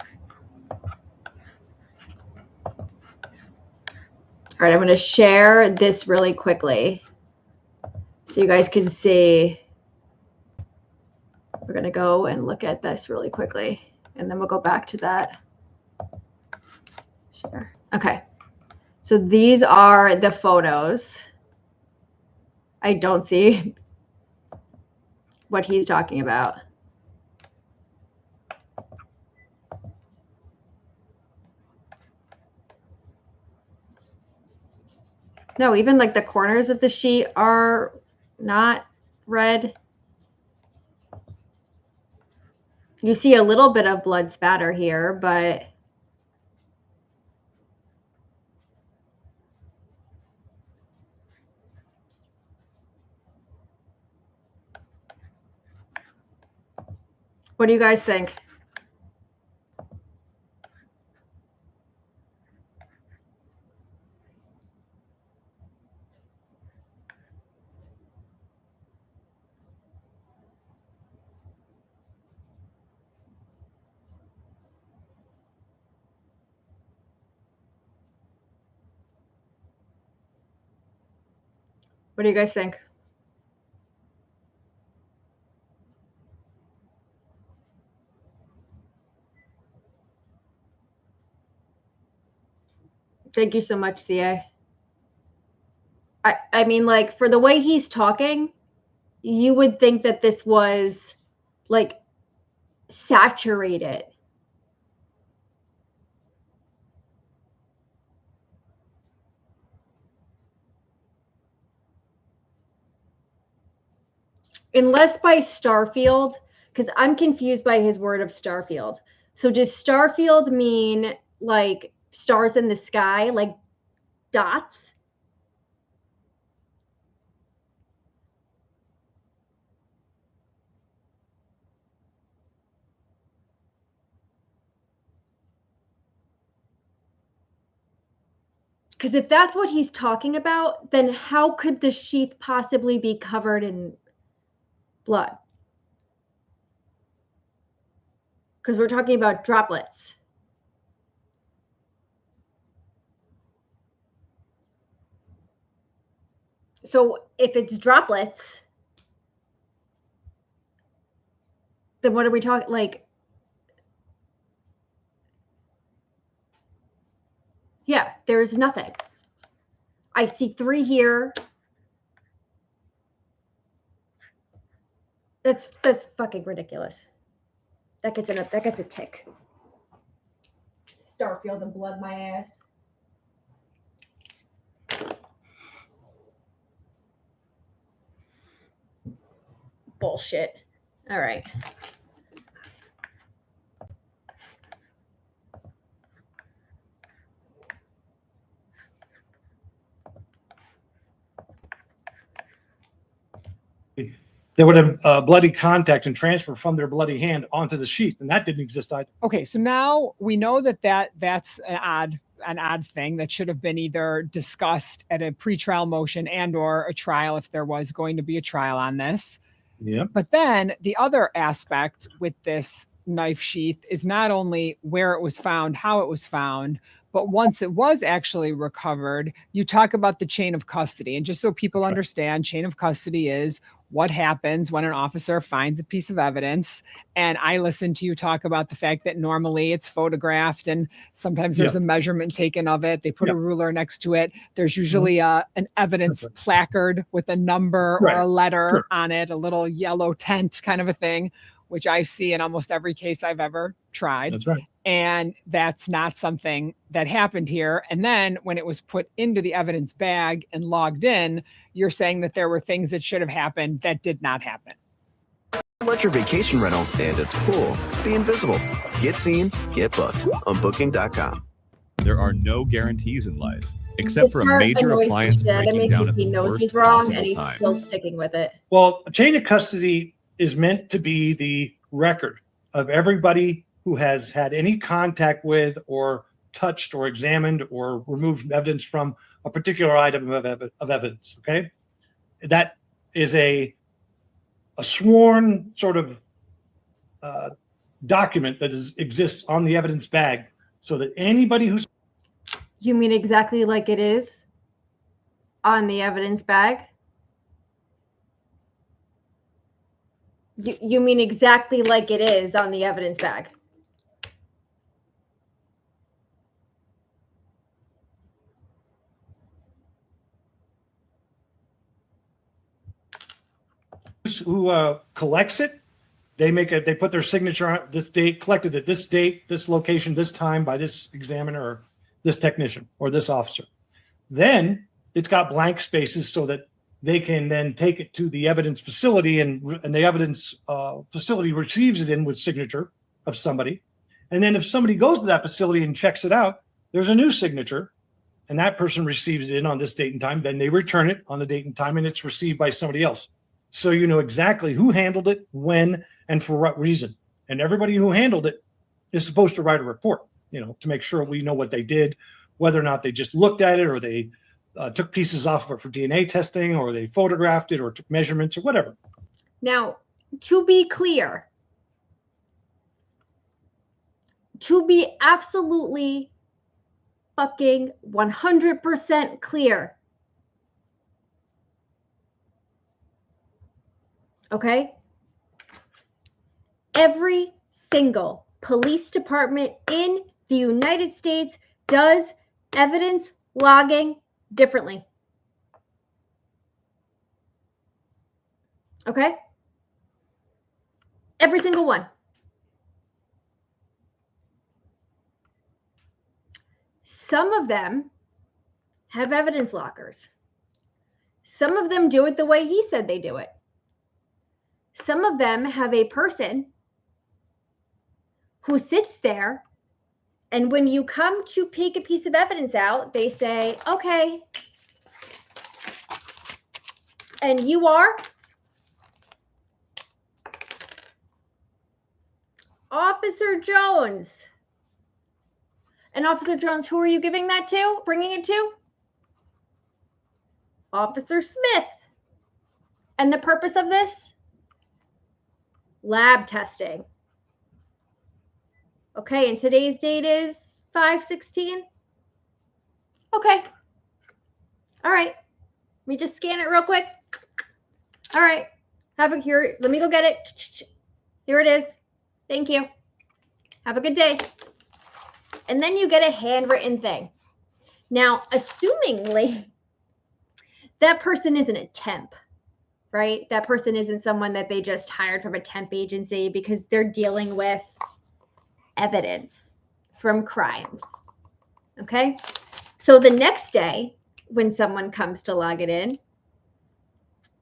All right, I'm going to share this really quickly so you guys can see. We're going to go and look at this really quickly, and then we'll go back to that. Share. Okay. So these are the photos. I don't see what he's talking about. No, even like the corners of the sheet are not red. You see a little bit of blood spatter here, but what do you guys think? What do you guys think? Thank you so much, CA. I mean, like, for the way he's talking, you would think that this was, like, saturated. Unless by Starfield, because I'm confused by his word of Starfield. So does Starfield mean, like, stars in the sky, like dots? Because if that's what he's talking about, then how could the sheath possibly be covered in blood? Because we're talking about droplets. So if it's droplets, then what are we talking, like? Yeah, there's nothing. I see 3 here. That's fucking ridiculous. That gets a tick. Starfield and blood my ass. Bullshit. All right. There would have bloody contact and transfer from their bloody hand onto the sheath, and that didn't exist either. Okay, so now we know that's an odd thing that should have been either discussed at a pretrial motion and or a trial if there was going to be a trial on this. Yeah. But then the other aspect with this knife sheath is not only where it was found, how it was found, but once it was actually recovered, you talk about the chain of custody. And just so people understand, chain of custody is what happens when an officer finds a piece of evidence. And I listened to you talk about the fact that normally it's photographed and sometimes there's a measurement taken of it. They put a ruler next to it. There's usually an evidence placard with a number or a letter on it, a little yellow tent kind of a thing, which I see in almost every case I've ever tried. That's right. And that's not something that happened here. And then when it was put into the evidence bag and logged in, you're saying that there were things that should have happened that did not happen. Let your vacation rental and its pool be invisible. Get seen, get booked on Booking.com. There are no guarantees in life, except for a major appliance breaking down at the worst he's wrong possible and he's time. still sticking with it. Well, a chain of custody is meant to be the record of everybody who has had any contact with or touched or examined or removed evidence from a particular item of evidence, okay? That is a sworn sort of document that exists on the evidence bag so that anybody who's... You mean exactly like it is on the evidence bag? You mean exactly like it is on the evidence bag? Who collects it, they put their signature on this date, collected at this date, this location, this time by this examiner or this technician or this officer. Then it's got blank spaces so that they can then take it to the evidence facility and the evidence facility receives it in with signature of somebody. And then if somebody goes to that facility and checks it out, there's a new signature and that person receives it in on this date and time. Then they return it on the date and time and it's received by somebody else. So you know exactly who handled it, when, and for what reason. And everybody who handled it is supposed to write a report, to make sure we know what they did, whether or not they just looked at it or they took pieces off of it for DNA testing or they photographed it or took measurements or whatever. Now, to be clear, to be absolutely fucking 100% clear, Okay? Every single police department in the United States does evidence logging differently. Okay? Every single one. Some of them have evidence lockers. Some of them do it the way he said they do it. Some of them have a person who sits there, and when you come to take a piece of evidence out, they say, okay, and you are Officer Jones. And Officer Jones, who are you giving that to, bringing it to? Officer Smith. And the purpose of this? Lab testing. Okay, and today's date is 5/16. Okay. All right. Let me just scan it real quick. All right. Have a here. Let me go get it. Here it is. Thank you. Have a good day. And then you get a handwritten thing. Now, assumingly, that person isn't a temp, right? That person isn't someone that they just hired from a temp agency because they're dealing with evidence from crimes. Okay? So the next day, when someone comes to log it in,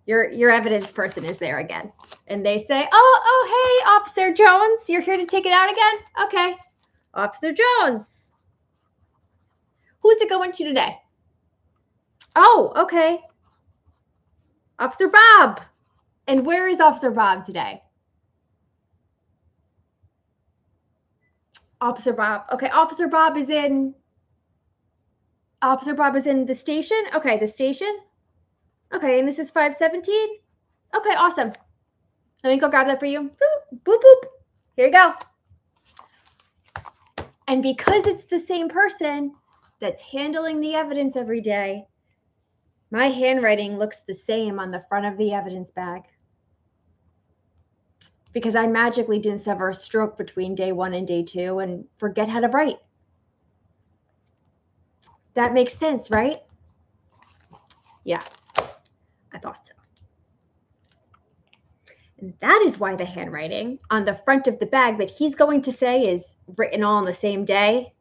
your evidence person is there again. And they say, oh, hey, Officer Jones, you're here to take it out again? Okay. Officer Jones. Who's it going to today? Oh, okay. Officer Bob. And where is Officer Bob today? Officer Bob. Okay, Officer Bob is in the station? Okay, the station. Okay, and this is 517? Okay, awesome. Let me go grab that for you. Boop, boop, boop. Here you go. And because it's the same person that's handling the evidence every day, my handwriting looks the same on the front of the evidence bag. Because I magically didn't suffer a stroke between day 1 and day 2 and forget how to write. That makes sense, right? Yeah, I thought so. And that is why the handwriting on the front of the bag that he's going to say is written all on the same day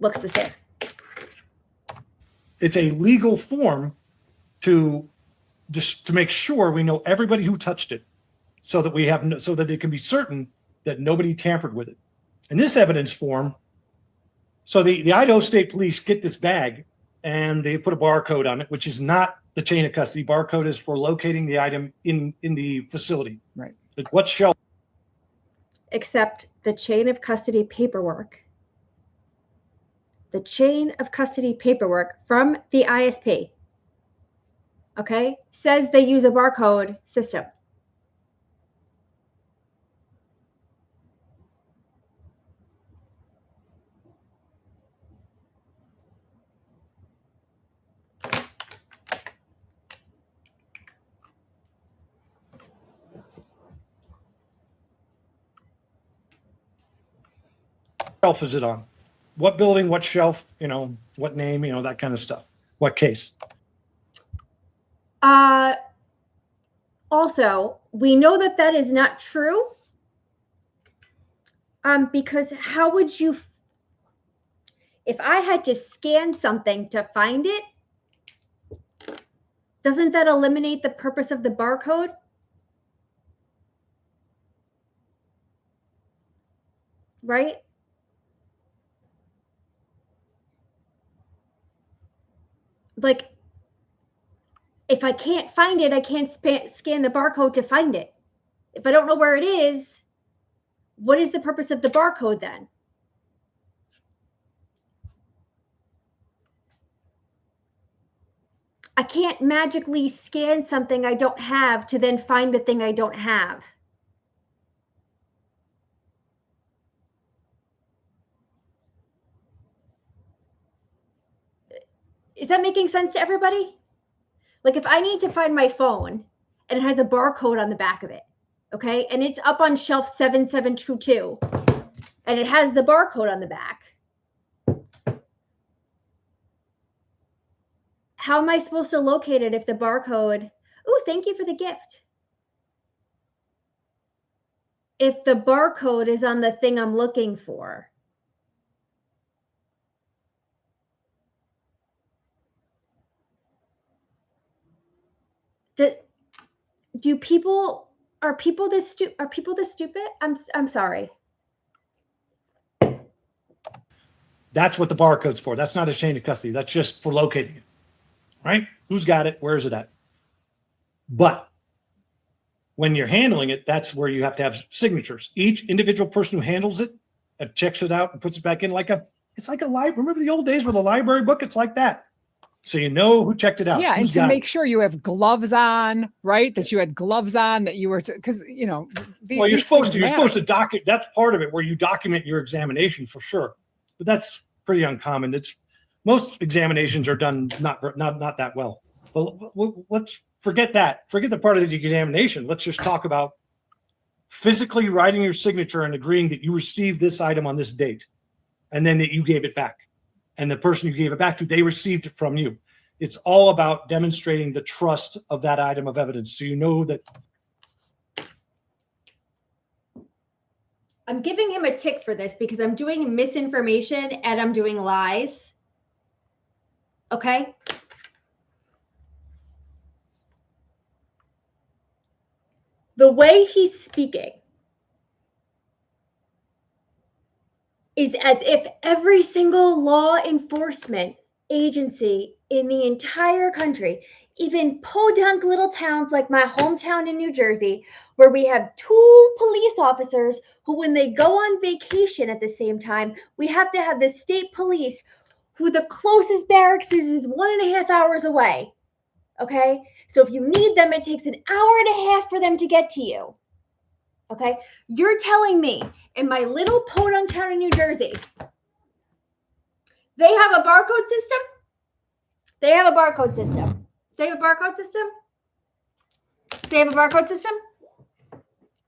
looks the same. It's a legal form to just to make sure we know everybody who touched it, so that we have so that it can be certain that nobody tampered with it. And this evidence form, so the Idaho State Police get this bag and they put a barcode on it, which is not the chain of custody. Barcode is for locating the item in the facility. Right. What shelf? Except the chain of custody paperwork. The chain of custody paperwork from the ISP, okay, says they use a barcode system. Shelf is it on? What building, what shelf, what name, that kind of stuff. What case? Also, we know that that is not true because how would you, if I had to scan something to find it, doesn't that eliminate the purpose of the barcode? Right? Like, if I can't find it, I can't scan the barcode to find it. If I don't know where it is, what is the purpose of the barcode then? I can't magically scan something I don't have to then find the thing I don't have. Is that making sense to everybody? Like if I need to find my phone and it has a barcode on the back of it. Okay. And it's up on shelf 7722 and it has the barcode on the back. How am I supposed to locate it if the barcode, oh, thank you for the gift. If the barcode is on the thing I'm looking for. Do people, are people this stupid? I'm sorry. That's what the barcode's for. That's not a chain of custody. That's just for locating it, right? Who's got it? Where is it at? But when you're handling it, that's where you have to have signatures. Each individual person who handles it and checks it out and puts it back in it's like a library. Remember the old days with a library book? It's like that. So you know who checked it out. Yeah, and to make sure you have gloves on, right? That you had gloves on, that you were, because well, you're supposed to document. That's part of it, where you document your examination for sure. But that's pretty uncommon. Most examinations are done not that well. Well, let's forget that. Forget the part of the examination. Let's just talk about physically writing your signature and agreeing that you received this item on this date, and then that you gave it back. And the person you gave it back to, they received it from you. It's all about demonstrating the trust of that item of evidence. So you know that. I'm giving him a tick for this because I'm doing misinformation and I'm doing lies. Okay? The way he's speaking is as if every single law enforcement agency in the entire country, even podunk little towns like my hometown in New Jersey, where we have 2 police officers who, when they go on vacation at the same time, we have to have the state police, who the closest barracks is 1.5 hours away. Okay? So if you need them, it takes 1.5 hours for them to get to you. Okay? You're telling me in my little podunk town in New Jersey, they have a barcode system? They have a barcode system. They have a barcode system? They have a barcode system?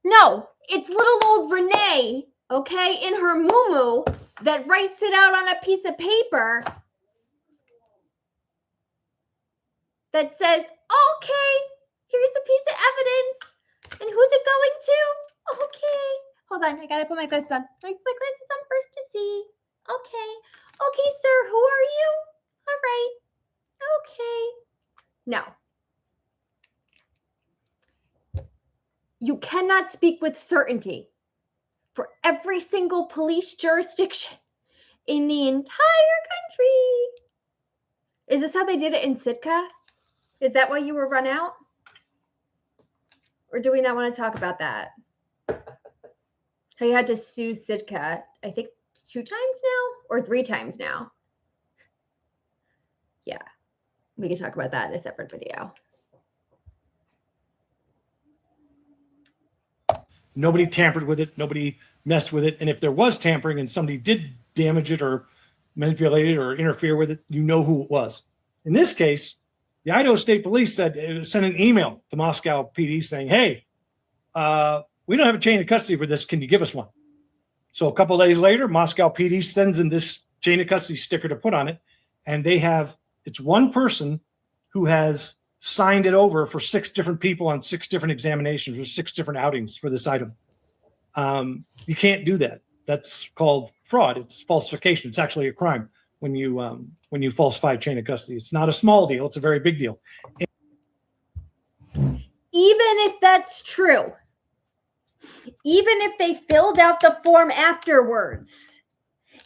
No, it's little old Renee, okay, in her moo-moo that writes it out on a piece of paper that says, okay, here's the piece of evidence. And who's it going to? Okay. Hold on, I gotta put my glasses on. I put my glasses on first to see. Okay. Okay, sir, who are you? All right. Okay. Now, you cannot speak with certainty for every single police jurisdiction in the entire country. Is this how they did it in Sitka? Is that why you were run out? Or do we not want to talk about that? How you had to sue Sitka, I think 2 times now or 3 times now. Yeah, we can talk about that in a separate video. Nobody tampered with it. Nobody messed with it. And if there was tampering and somebody did damage it or manipulate it or interfere with it, you know who it was. In this case, the Idaho State Police sent an email to Moscow PD saying, hey, we don't have a chain of custody for this. Can you give us one? So a couple of days later, Moscow PD sends them this chain of custody sticker to put on it. And it's one person who has signed it over for 6 different people on 6 different examinations or 6 different outings for this item. You can't do that. That's called fraud. It's falsification. It's actually a crime when you falsify chain of custody. It's not a small deal. It's a very big deal. Even if that's true, even if they filled out the form afterwards,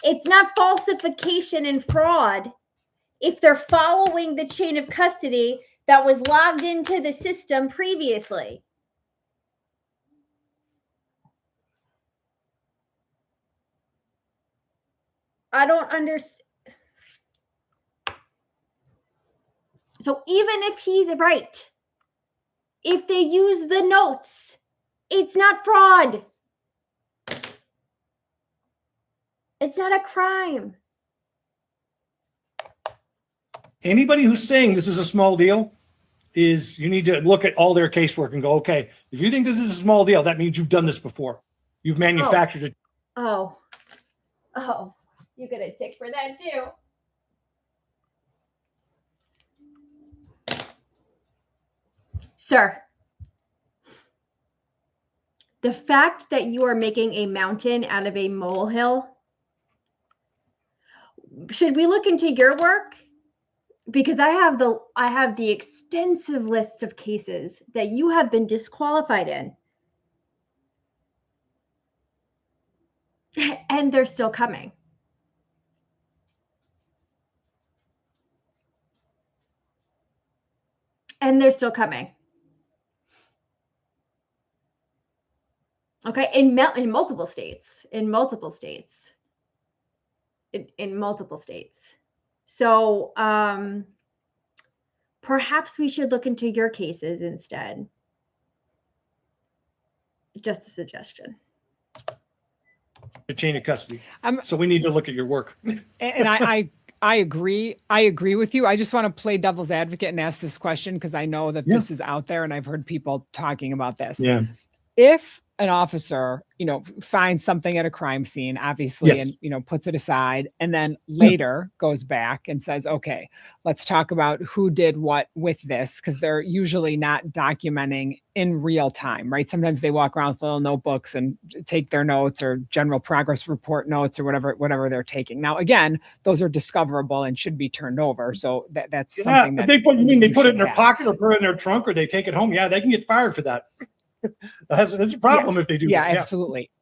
it's not falsification and fraud if they're following the chain of custody that was logged into the system previously. I don't understand. So even if he's right, if they use the notes, it's not fraud. It's not a crime. Anybody who's saying this is a small deal is you need to look at all their casework and go, okay, if you think this is a small deal, that means you've done this before. You've manufactured it. Oh, you get a tick for that too. Sir, the fact that you are making a mountain out of a molehill, should we look into your work? Because I have the extensive list of cases that you have been disqualified in. And they're still coming. And they're still coming. Okay, in multiple states, in multiple states. So perhaps we should look into your cases instead. Just a suggestion. The chain of custody. So we need to look at your work. And I agree. I agree with you. I just want to play devil's advocate and ask this question because I know that this is out there and I've heard people talking about this. Yeah. If an officer, finds something at a crime scene, obviously, and, puts it aside, and then later goes back and says, okay, let's talk about who did what with this, because they're usually not documenting in real time, right? Sometimes they walk around with little notebooks and take their notes or general progress report notes or whatever they're taking. Now, again, those are discoverable and should be turned over. So that's something that they put it in their pocket or put it in their trunk or they take it home. Yeah, they can get fired for that. That's a problem if they do. Yeah, absolutely.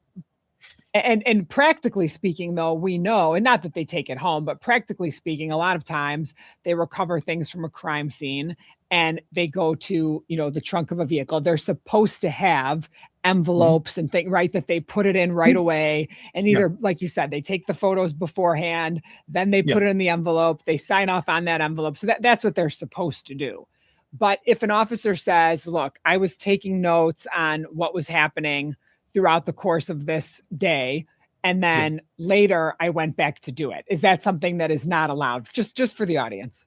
And practically speaking, though, we know, and not that they take it home, but practically speaking, a lot of times they recover things from a crime scene and they go to, the trunk of a vehicle. They're supposed to have envelopes and things, right? That they put it in right away. And either, like you said, they take the photos beforehand, then they put it in the envelope, they sign off on that envelope. So that's what they're supposed to do. But if an officer says, look, I was taking notes on what was happening throughout the course of this day, and then later I went back to do it, is that something that is not allowed? Just for the audience.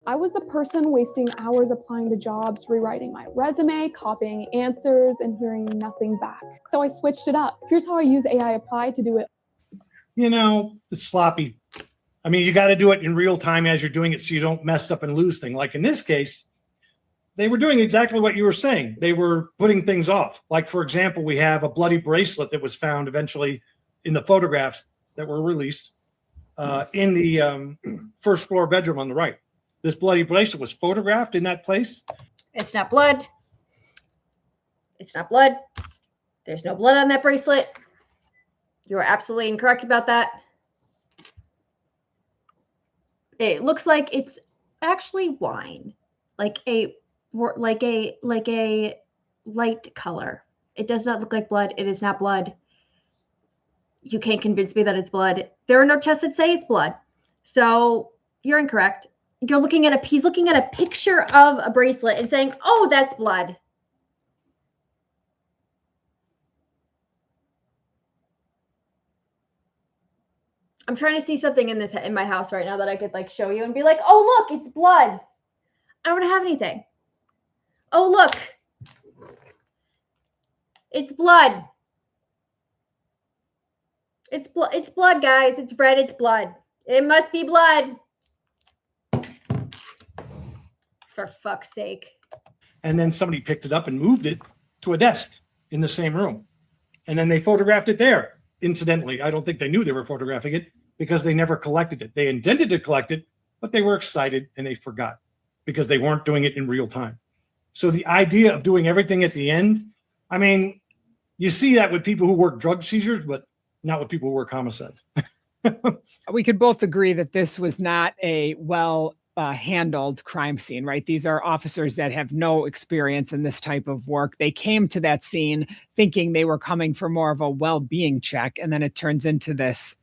I was the person wasting hours applying to jobs, rewriting my resume, copying answers, and hearing nothing back. So I switched it up. Here's how I use AI Apply to do it. It's sloppy. I mean, you got to do it in real time as you're doing it so you don't mess up and lose things. Like in this case, they were doing exactly what you were saying. They were putting things off. Like, for example, we have a bloody bracelet that was found eventually in the photographs that were released in the first floor bedroom on the right. This bloody bracelet was photographed in that place. It's not blood. It's not blood. There's no blood on that bracelet. You are absolutely incorrect about that. It looks like it's actually wine, like a light color. It does not look like blood. It is not blood. You can't convince me that it's blood. There are no tests that say it's blood. So you're incorrect. He's looking at a picture of a bracelet and saying, "Oh, that's blood." I'm trying to see something in my house right now that I could show you and be like, "Oh, look, it's blood." I don't have anything. Oh, look. It's blood. It's blood, guys. It's red. It's blood. It must be blood. For fuck's sake. And then somebody picked it up and moved it to a desk in the same room. And then they photographed it there. Incidentally, I don't think they knew they were photographing it because they never collected it. They intended to collect it, but they were excited and they forgot because they weren't doing it in real time. So the idea of doing everything at the end, I mean, you see that with people who work drug seizures, but not with people who work homicides. We could both agree that this was not a handled crime scene, right? These are officers that have no experience in this type of work. They came to that scene thinking they were coming for more of a well-being check, and then it turns into this,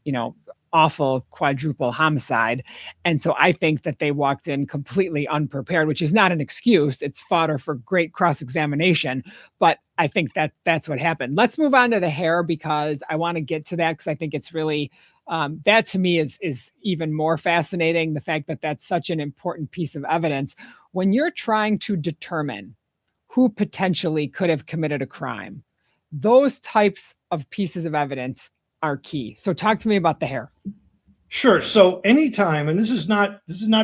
awful quadruple homicide. And so I think that they walked in completely unprepared, which is not an excuse. It's fodder for great cross-examination, but I think that that's what happened. Let's move on to the hair because I want to get to that because I think it's really That to me is even more fascinating. The fact that that's such an important piece of evidence when you're trying to determine who potentially could have committed a crime. Those types of pieces of evidence are key. So talk to me about the hair. Sure. So anytime, and this is not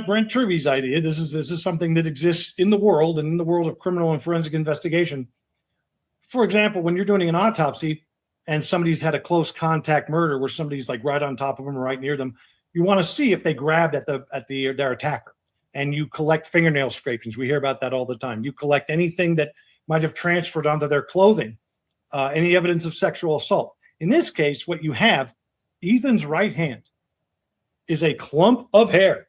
Brent Turvey's idea. This is something that exists in the world and in the world of criminal and forensic investigation. For example, when you're doing an autopsy and somebody's had a close contact murder where somebody's like right on top of them or right near them, you want to see if they grabbed at their attacker. And you collect fingernail scrapings. We hear about that all the time. You collect anything that might have transferred onto their clothing, any evidence of sexual assault. In this case, what you have, Ethan's right hand is a clump of hair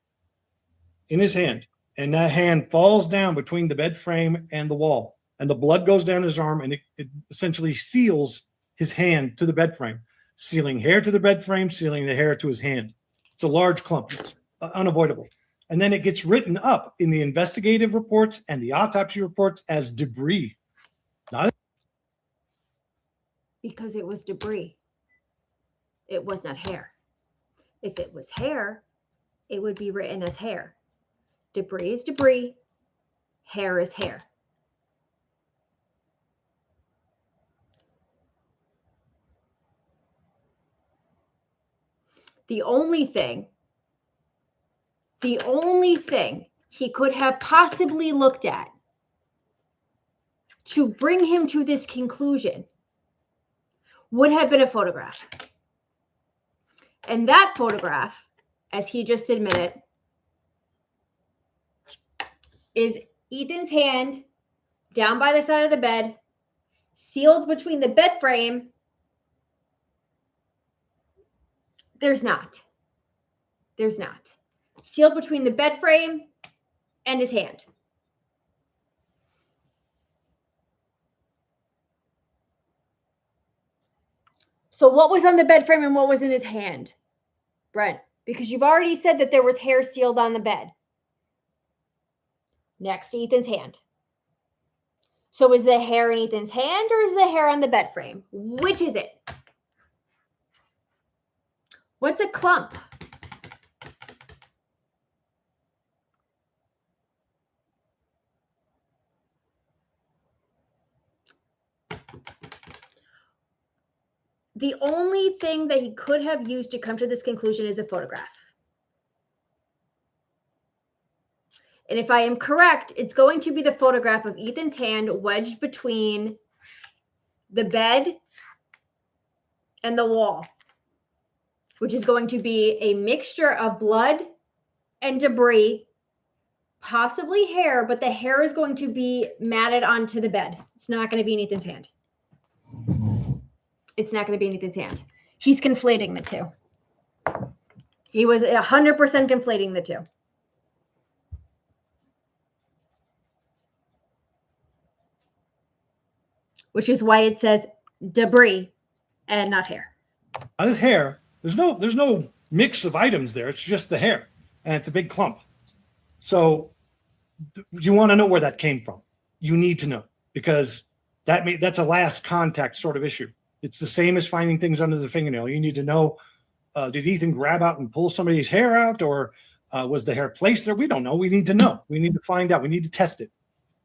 in his hand, and that hand falls down between the bed frame and the wall, and the blood goes down his arm, and it essentially seals his hand to the bed frame, sealing hair to the bed frame, sealing the hair to his hand. It's a large clump. It's unavoidable. And then it gets written up in the investigative reports and the autopsy reports as debris. Because it was debris. It was not hair. If it was hair, it would be written as hair. Debris is debris. Hair is hair. The only thing he could have possibly looked at to bring him to this conclusion would have been a photograph. And that photograph, as he just admitted, is Ethan's hand down by the side of the bed, sealed between the bed frame. There's not. Sealed between the bed frame and his hand. So what was on the bed frame and what was in his hand, Brent? Because you've already said that there was hair sealed on the bed. Next to Ethan's hand. So is the hair in Ethan's hand or is the hair on the bed frame? Which is it? What's a clump? The only thing that he could have used to come to this conclusion is a photograph. And if I am correct, it's going to be the photograph of Ethan's hand wedged between the bed and the wall, which is going to be a mixture of blood and debris, possibly hair, but the hair is going to be matted onto the bed. It's not going to be in Ethan's hand. It's not going to be in Ethan's hand. He's conflating the two. He was 100% conflating the two. Which is why it says debris and not hair. On his hair, there's no mix of items there. It's just the hair, and it's a big clump. So you want to know where that came from. You need to know, because that's a last contact sort of issue. It's the same as finding things under the fingernail. You need to know, did Ethan grab out and pull somebody's hair out, or was the hair placed there? We don't know. We need to know. We need to find out. We need to test it.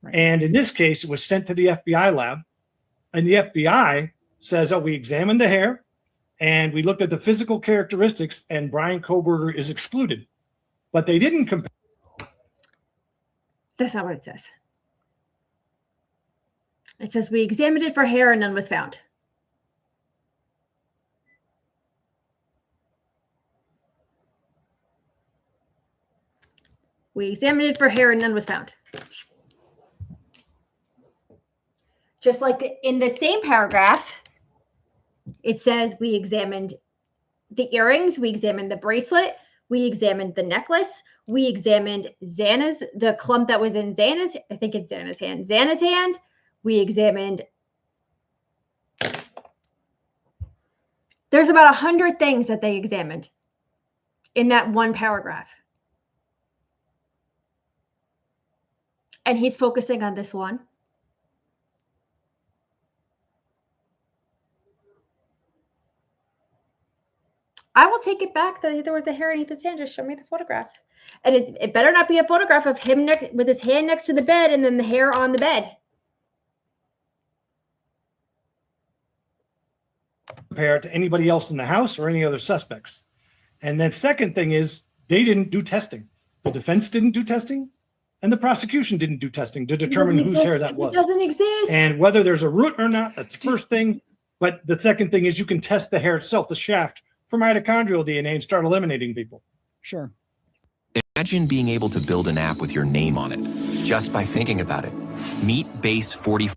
Right. And in this case, it was sent to the FBI lab, and the FBI says, oh, we examined the hair, and we looked at the physical characteristics, and Brian Kohberger is excluded. But they didn't compare. That's not what it says. It says we examined it for hair and none was found. We examined it for hair and none was found. Just like in the same paragraph, it says we examined the earrings, we examined the bracelet, we examined the necklace, we examined the clump that was in Xana's, I think it's Xana's hand. We examined, there's about 100 things that they examined in that one paragraph. And he's focusing on this one. I will take it back that there was a hair underneath his hand. Just show me the photograph. And it better not be a photograph of him with his hand next to the bed and then the hair on the bed. Compare it to anybody else in the house or any other suspects. And then second thing is they didn't do testing. The defense didn't do testing and the prosecution didn't do testing to determine whose hair that was. It doesn't exist. And whether there's a root or not, that's the first thing. But the second thing is you can test the hair itself, the shaft, for mitochondrial DNA and start eliminating people. Sure. Imagine being able to build an app with your name on it just by thinking about it. Meet Base 44.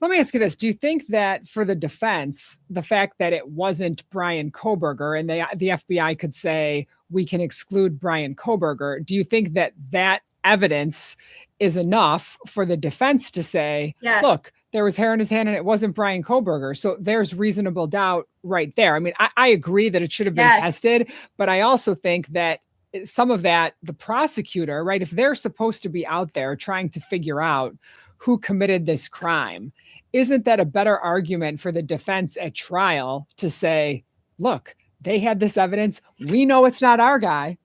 Let me ask you this. Do you think that for the defense, the fact that it wasn't Brian Kohberger and the FBI could say, we can exclude Brian Kohberger, do you think that that evidence is enough for the defense to say, yes, look, there was hair in his hand and it wasn't Brian Kohberger? So there's reasonable doubt right there. I mean, I agree that it should have been tested, but I also think that some of that, the prosecutor, right, if they're supposed to be out there trying to figure out who committed this crime, isn't that a better argument for the defense at trial to say, look, they had this evidence. We know it's not our guy.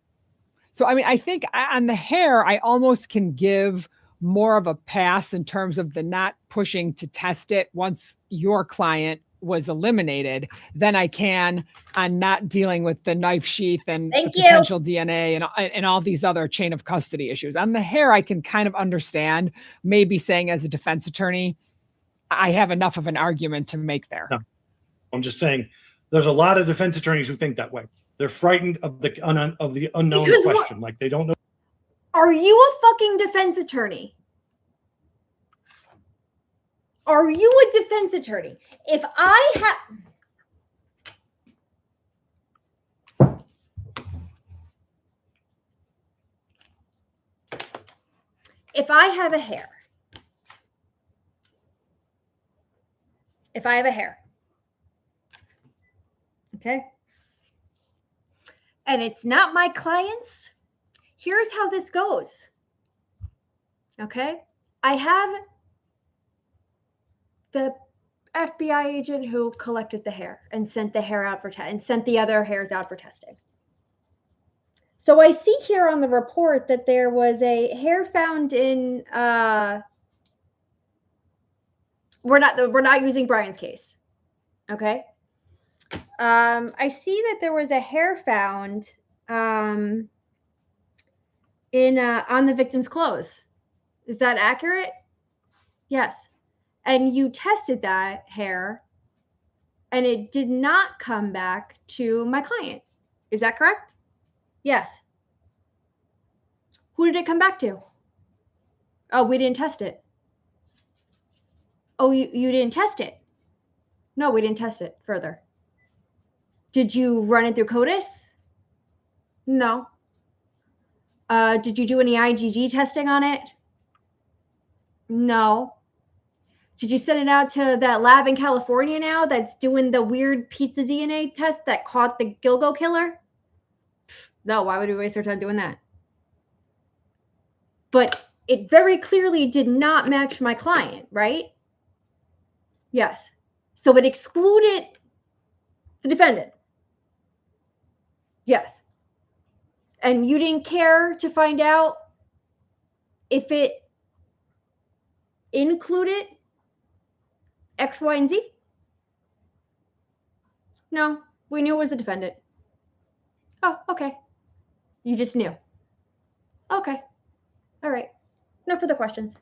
So, I mean, I think on the hair, I almost can give more of a pass in terms of the not pushing to test it once your client was eliminated than I can on not dealing with the knife sheath and the potential DNA and all these other chain of custody issues. On the hair, I can kind of understand maybe saying as a defense attorney, I have enough of an argument to make there. No, I'm just saying there's a lot of defense attorneys who think that way. They're frightened of the unknown Because question. Like they don't know. Are you a fucking defense attorney? Are you a defense attorney? If I have a hair, okay, and it's not my client's, here's how this goes. Okay, I have the FBI agent who collected the hair and sent the hair out and sent the other hairs out for testing. So I see here on the report that there was a hair found in we're not using Brian's case. Okay. I see that there was a hair found on the victim's clothes. Is that accurate? Yes. And you tested that hair and it did not come back to my client. Is that correct? Yes. Who did it come back to? Oh, we didn't test it. Oh, you didn't test it? No, we didn't test it further. Did you run it through CODIS? No. Did you do any IgG testing on it? No. Did you send it out to that lab in California now that's doing the weird pizza DNA test that caught the Gilgo killer? No, why would we waste our time doing that? But it very clearly did not match my client, right? Yes. So it excluded the defendant. Yes. And you didn't care to find out if it included X, Y, and Z? No, we knew it was a defendant. Oh, okay. You just knew. Okay. All right. No further questions.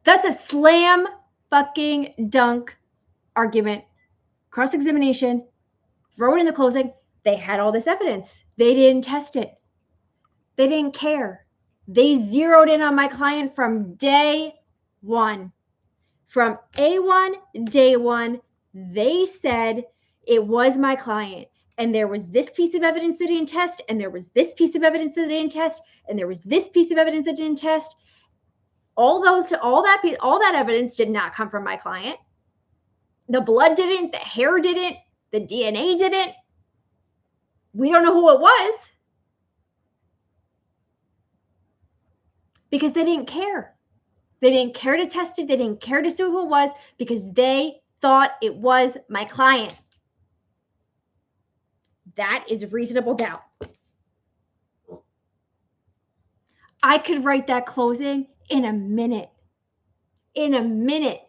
That's a slam fucking dunk argument. Cross-examination. Throw it in the closing. They had all this evidence. They didn't test it. They didn't care. They zeroed in on my client from day one. From A1, day one, they said it was my client. And there was this piece of evidence that didn't test, and there was this piece of evidence that didn't test, and there was this piece of evidence that didn't test. All that evidence did not come from my client. The blood didn't, the hair didn't, the DNA didn't. We don't know who it was because they didn't care. They didn't care to test it. They didn't care to see who it was because they thought it was my client. That is reasonable doubt. I could write that closing in a minute. In a minute.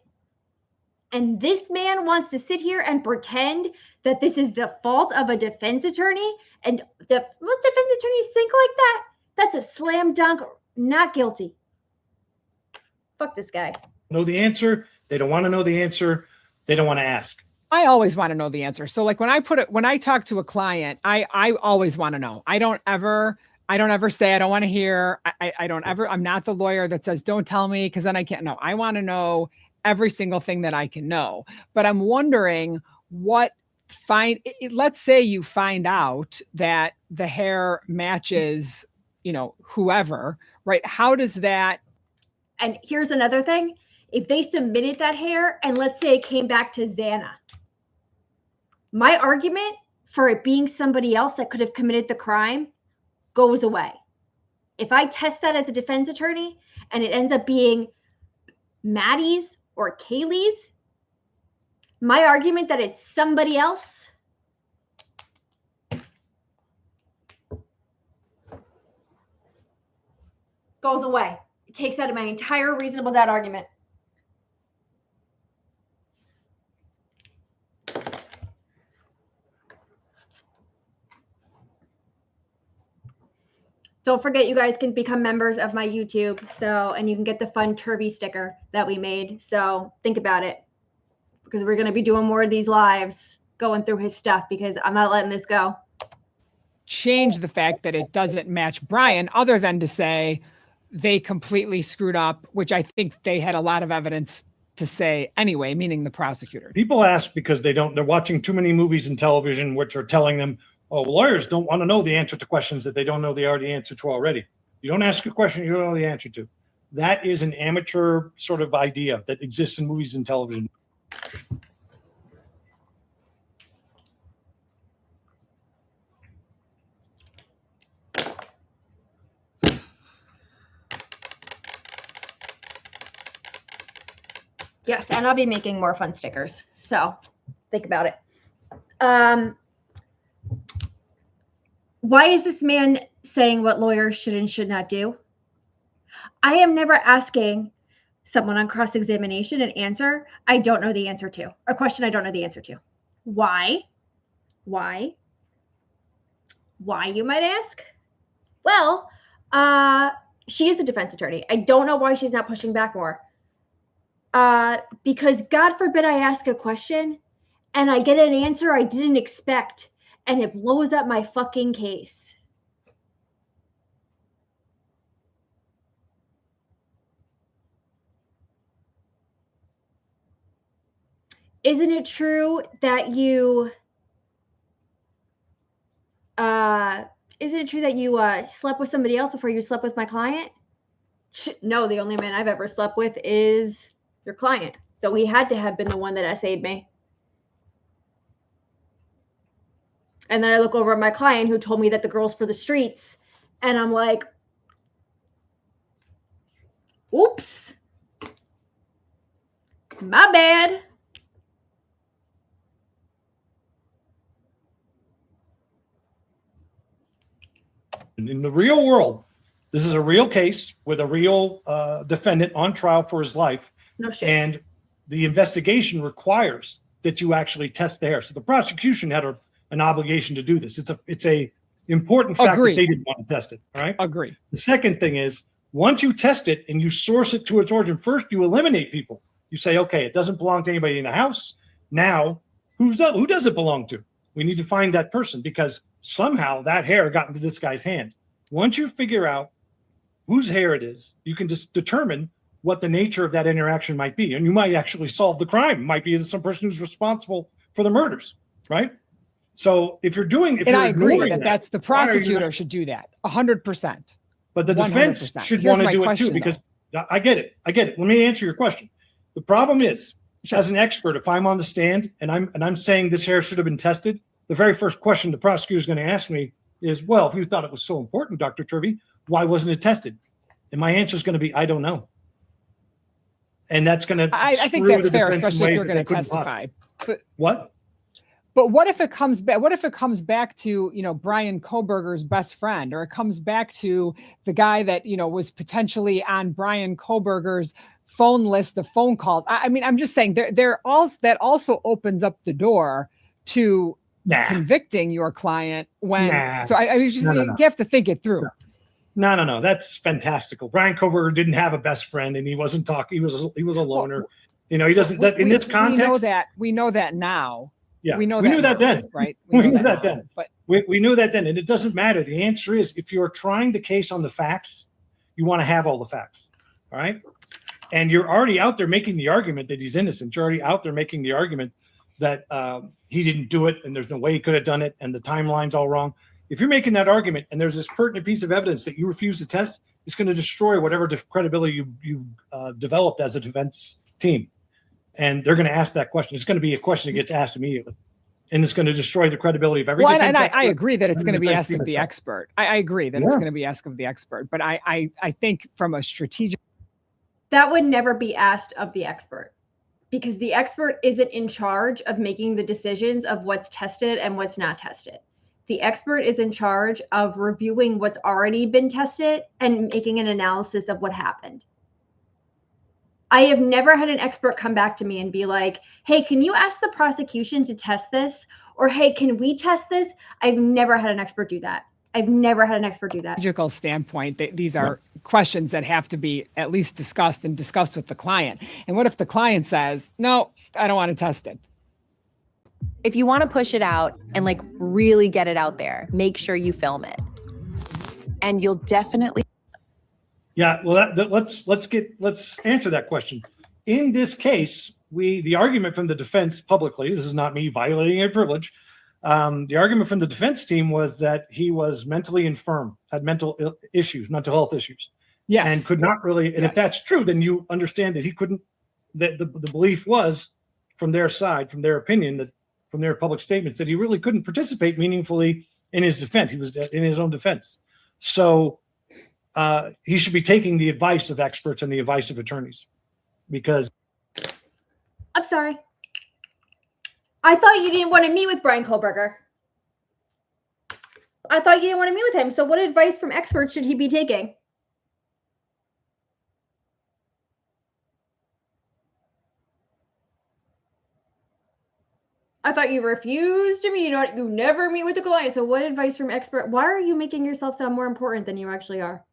And this man wants to sit here and pretend that this is the fault of a defense attorney. And most defense attorneys think like that. That's a slam dunk, not guilty. Fuck this guy. Know the answer. They don't want to know the answer. They don't want to ask. I always want to know the answer. So like when I talk to a client, I always want to know. I don't ever say I don't want to hear. I'm not the lawyer that says, don't tell me, because then I can't know. I want to know every single thing that I can know. But I'm wondering let's say you find out that the hair matches, whoever, right? How does that? And here's another thing. If they submitted that hair and let's say it came back to Xana, my argument for it being somebody else that could have committed the crime goes away. If I test that as a defense attorney and it ends up being Maddie's or Kaylee's, my argument that it's somebody else goes away. It takes out of my entire reasonable doubt argument. Don't forget, you guys can become members of my YouTube. And you can get the fun Turvey sticker that we made. So think about it, because we're going to be doing more of these lives going through his stuff, because I'm not letting this go. Change the fact that it doesn't match Brian, other than to say they completely screwed up, which I think they had a lot of evidence to say anyway, meaning the prosecutor. People ask because they're watching too many movies and television, which are telling them, oh, lawyers don't want to know the answer to questions that they don't know the answer to already. You don't ask a question you don't know the answer to. That is an amateur sort of idea that exists in movies and television. Yes, and I'll be making more fun stickers. So think about it. Why is this man saying what lawyers should and should not do? I am never asking someone on cross-examination an answer I don't know the answer to, a question I don't know the answer to. Why? Why, you might ask? Well, she is a defense attorney. I don't know why she's not pushing back more. Because God forbid I ask a question and I get an answer I didn't expect, and it blows up my fucking case. Isn't it true that you slept with somebody else before you slept with my client? No, the only man I've ever slept with is your client. So he had to have been the one that essayed me. And then I look over at my client who told me that the girl's for the streets. And I'm like, oops, my bad. In the real world, this is a real case with a real defendant on trial for his life. No shit. And the investigation requires that you actually test the hair. So the prosecution had an obligation to do this. It's a important fact that they didn't want to test it. All right. Agree. The second thing is, once you test it and you source it to its origin, first you eliminate people. You say, okay, it doesn't belong to anybody in the house. Now, who does it belong to? We need to find that person, because somehow that hair got into this guy's hand. Once you figure out whose hair it is, you can just determine what the nature of that interaction might be. And you might actually solve the crime. It might be some person who's responsible for the murders, right? So if you're I agree that's the prosecutor should do that 100%. But the defense should want to do it too, because I get it. Let me answer your question. The problem is, as an expert, if I'm on the stand and I'm saying this hair should have been tested, the very first question the prosecutor is going to ask me is, well, if you thought it was so important, Dr. Turvey, why wasn't it tested? And my answer is going to be, I don't know. And that's going to I think that's fair, especially if you're going to testify. But what? But what if it comes back? What if it comes back to, Brian Koberger's best friend, or it comes back to the guy that, was potentially on Brian Koberger's phone list of phone calls? I mean, I'm just saying that also opens up the door to convicting your client when. So I just you have to think it through. No. That's fantastical. Brian Koberger didn't have a best friend, and he wasn't talking. He was a loner. He doesn't. In this context, we know that now. Yeah, we knew that then, right? We knew that then, but we knew that then, and it doesn't matter. The answer is, if you're trying the case on the facts, you want to have all the facts, all right? And you're already out there making the argument that he's innocent. You're already out there making the argument that he didn't do it, and there's no way he could have done it, and the timeline's all wrong. If you're making that argument, and there's this pertinent piece of evidence that you refuse to test, it's going to destroy whatever credibility you've developed as a defense team. And they're going to ask that question. It's going to be a question that gets asked immediately, and it's going to destroy the credibility of every defense and expert. I agree that it's going to be asked of the expert. I agree that it's going to be asked of the expert. But I think from a strategic, that would never be asked of the expert, because the expert isn't in charge of making the decisions of what's tested and what's not tested. The expert is in charge of reviewing what's already been tested and making an analysis of what happened. I have never had an expert come back to me and be like, hey, can you ask the prosecution to test this? Or, hey, can we test this? I've never had an expert do that. Strategical standpoint, these are questions that have to be at least discussed with the client. And what if the client says, no, I don't want to test it? If you want to push it out and really get it out there, make sure you film it. And you'll definitely. Yeah, well, let's answer that question. In this case, the argument from the defense publicly, this is not me violating a privilege. The argument from the defense team was that he was mentally infirm, had mental health issues. Yes. And could not really, and if that's true, then you understand that he couldn't, the belief was from their side, from their opinion, that from their public statements, that he really couldn't participate meaningfully in his defense. He was in his own defense. So he should be taking the advice of experts and the advice of attorneys, because. I'm sorry. I thought you didn't want to meet with Brian Koberger. I thought you didn't want to meet with him. So what advice from experts should he be taking? I thought you refused to meet. You never meet with the client. So what advice from expert? Why are you making yourself sound more important than you actually are?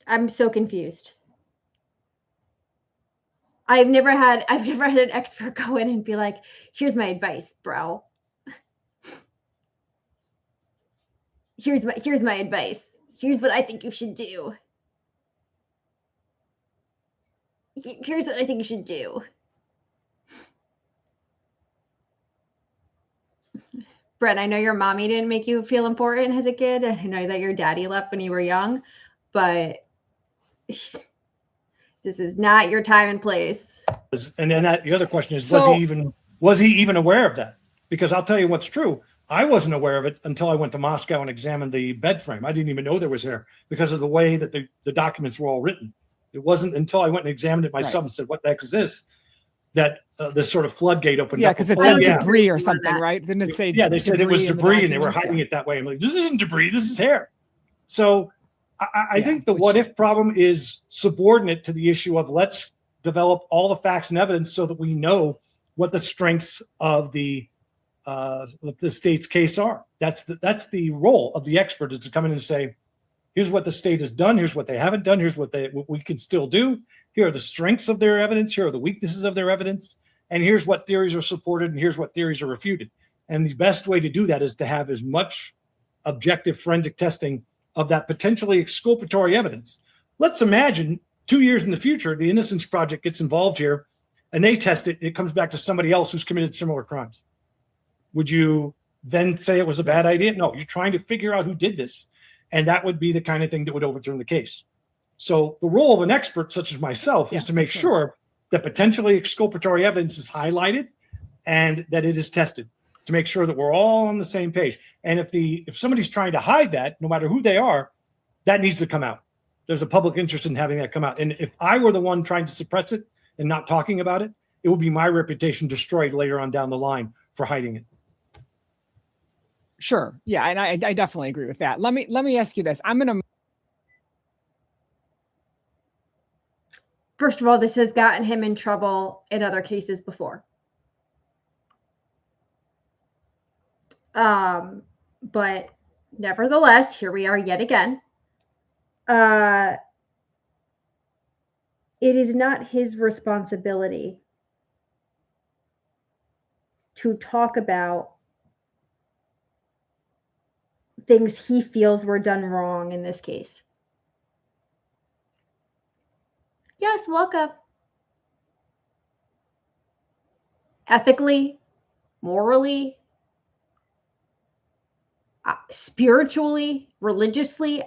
I'm so confused. I've never had an expert go in and be like, here's my advice, bro. Here's my advice. Here's what I think you should do. Here's what I think you should do. Brett, I know your mommy didn't make you feel important as a kid. And I know that your daddy left when you were young, but this is not your time and place. And then the other question is, was he even aware of that? Because I'll tell you what's true. I wasn't aware of it until I went to Moscow and examined the bed frame. I didn't even know there was hair because of the way that the documents were all written. It wasn't until I went and examined it myself and said, what the heck is this? That this sort of floodgate opened up. Yeah, because it said debris or something, right? Didn't it say? Yeah, they said it was debris and they were hiding it that way. I'm like, this isn't debris, this is hair. So I think the what if problem is subordinate to the issue of let's develop all the facts and evidence so that we know what the strengths of the state's case are. That's the role of the expert, is to come in and say, here's what the state has done, here's what they haven't done, here's what we can still do. Here are the strengths of their evidence, here are the weaknesses of their evidence, and here's what theories are supported and here's what theories are refuted. And the best way to do that is to have as much objective forensic testing of that potentially exculpatory evidence. Let's imagine 2 years in the future, the Innocence Project gets involved here and they test it. It comes back to somebody else who's committed similar crimes. Would you then say it was a bad idea? No, you're trying to figure out who did this. And that would be the kind of thing that would overturn the case. So the role of an expert such as myself is to make sure that potentially exculpatory evidence is highlighted and that it is tested, to make sure that we're all on the same page. And if somebody's trying to hide that, no matter who they are, that needs to come out. there's a public interest in having that come out. And if I were the one trying to suppress it and not talking about it, it would be my reputation destroyed later on down the line for hiding it. Sure. Yeah. And I definitely agree with that. Let me ask you this. First of all, this has gotten him in trouble in other cases before. But nevertheless, here we are yet again. It is not his responsibility to talk about things he feels were done wrong in this case. Yes, welcome. Ethically, morally, spiritually, religiously,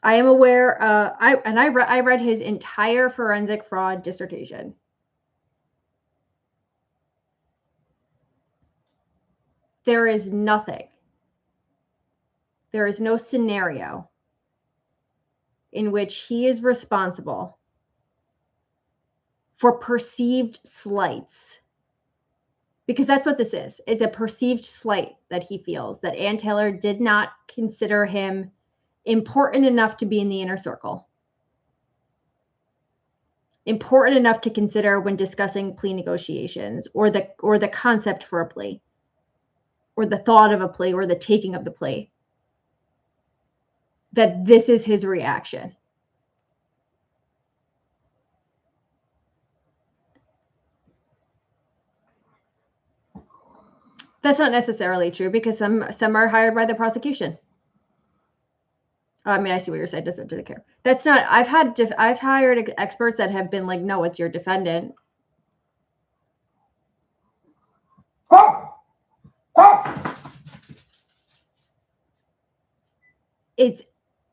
I am aware. I read his entire forensic fraud dissertation. There is nothing. There is no scenario in which he is responsible for perceived slights, because that's what this is. It's a perceived slight that he feels, that Ann Taylor did not consider him important enough to be in the inner circle, important enough to consider when discussing plea negotiations, or the concept for a plea, or the thought of a plea, or the taking of the plea, that this is his reaction. That's not necessarily true, because some are hired by the prosecution. I mean, I see what you're saying. Doesn't really care. That's not. I've hired experts that have been like, no, it's your defendant. It's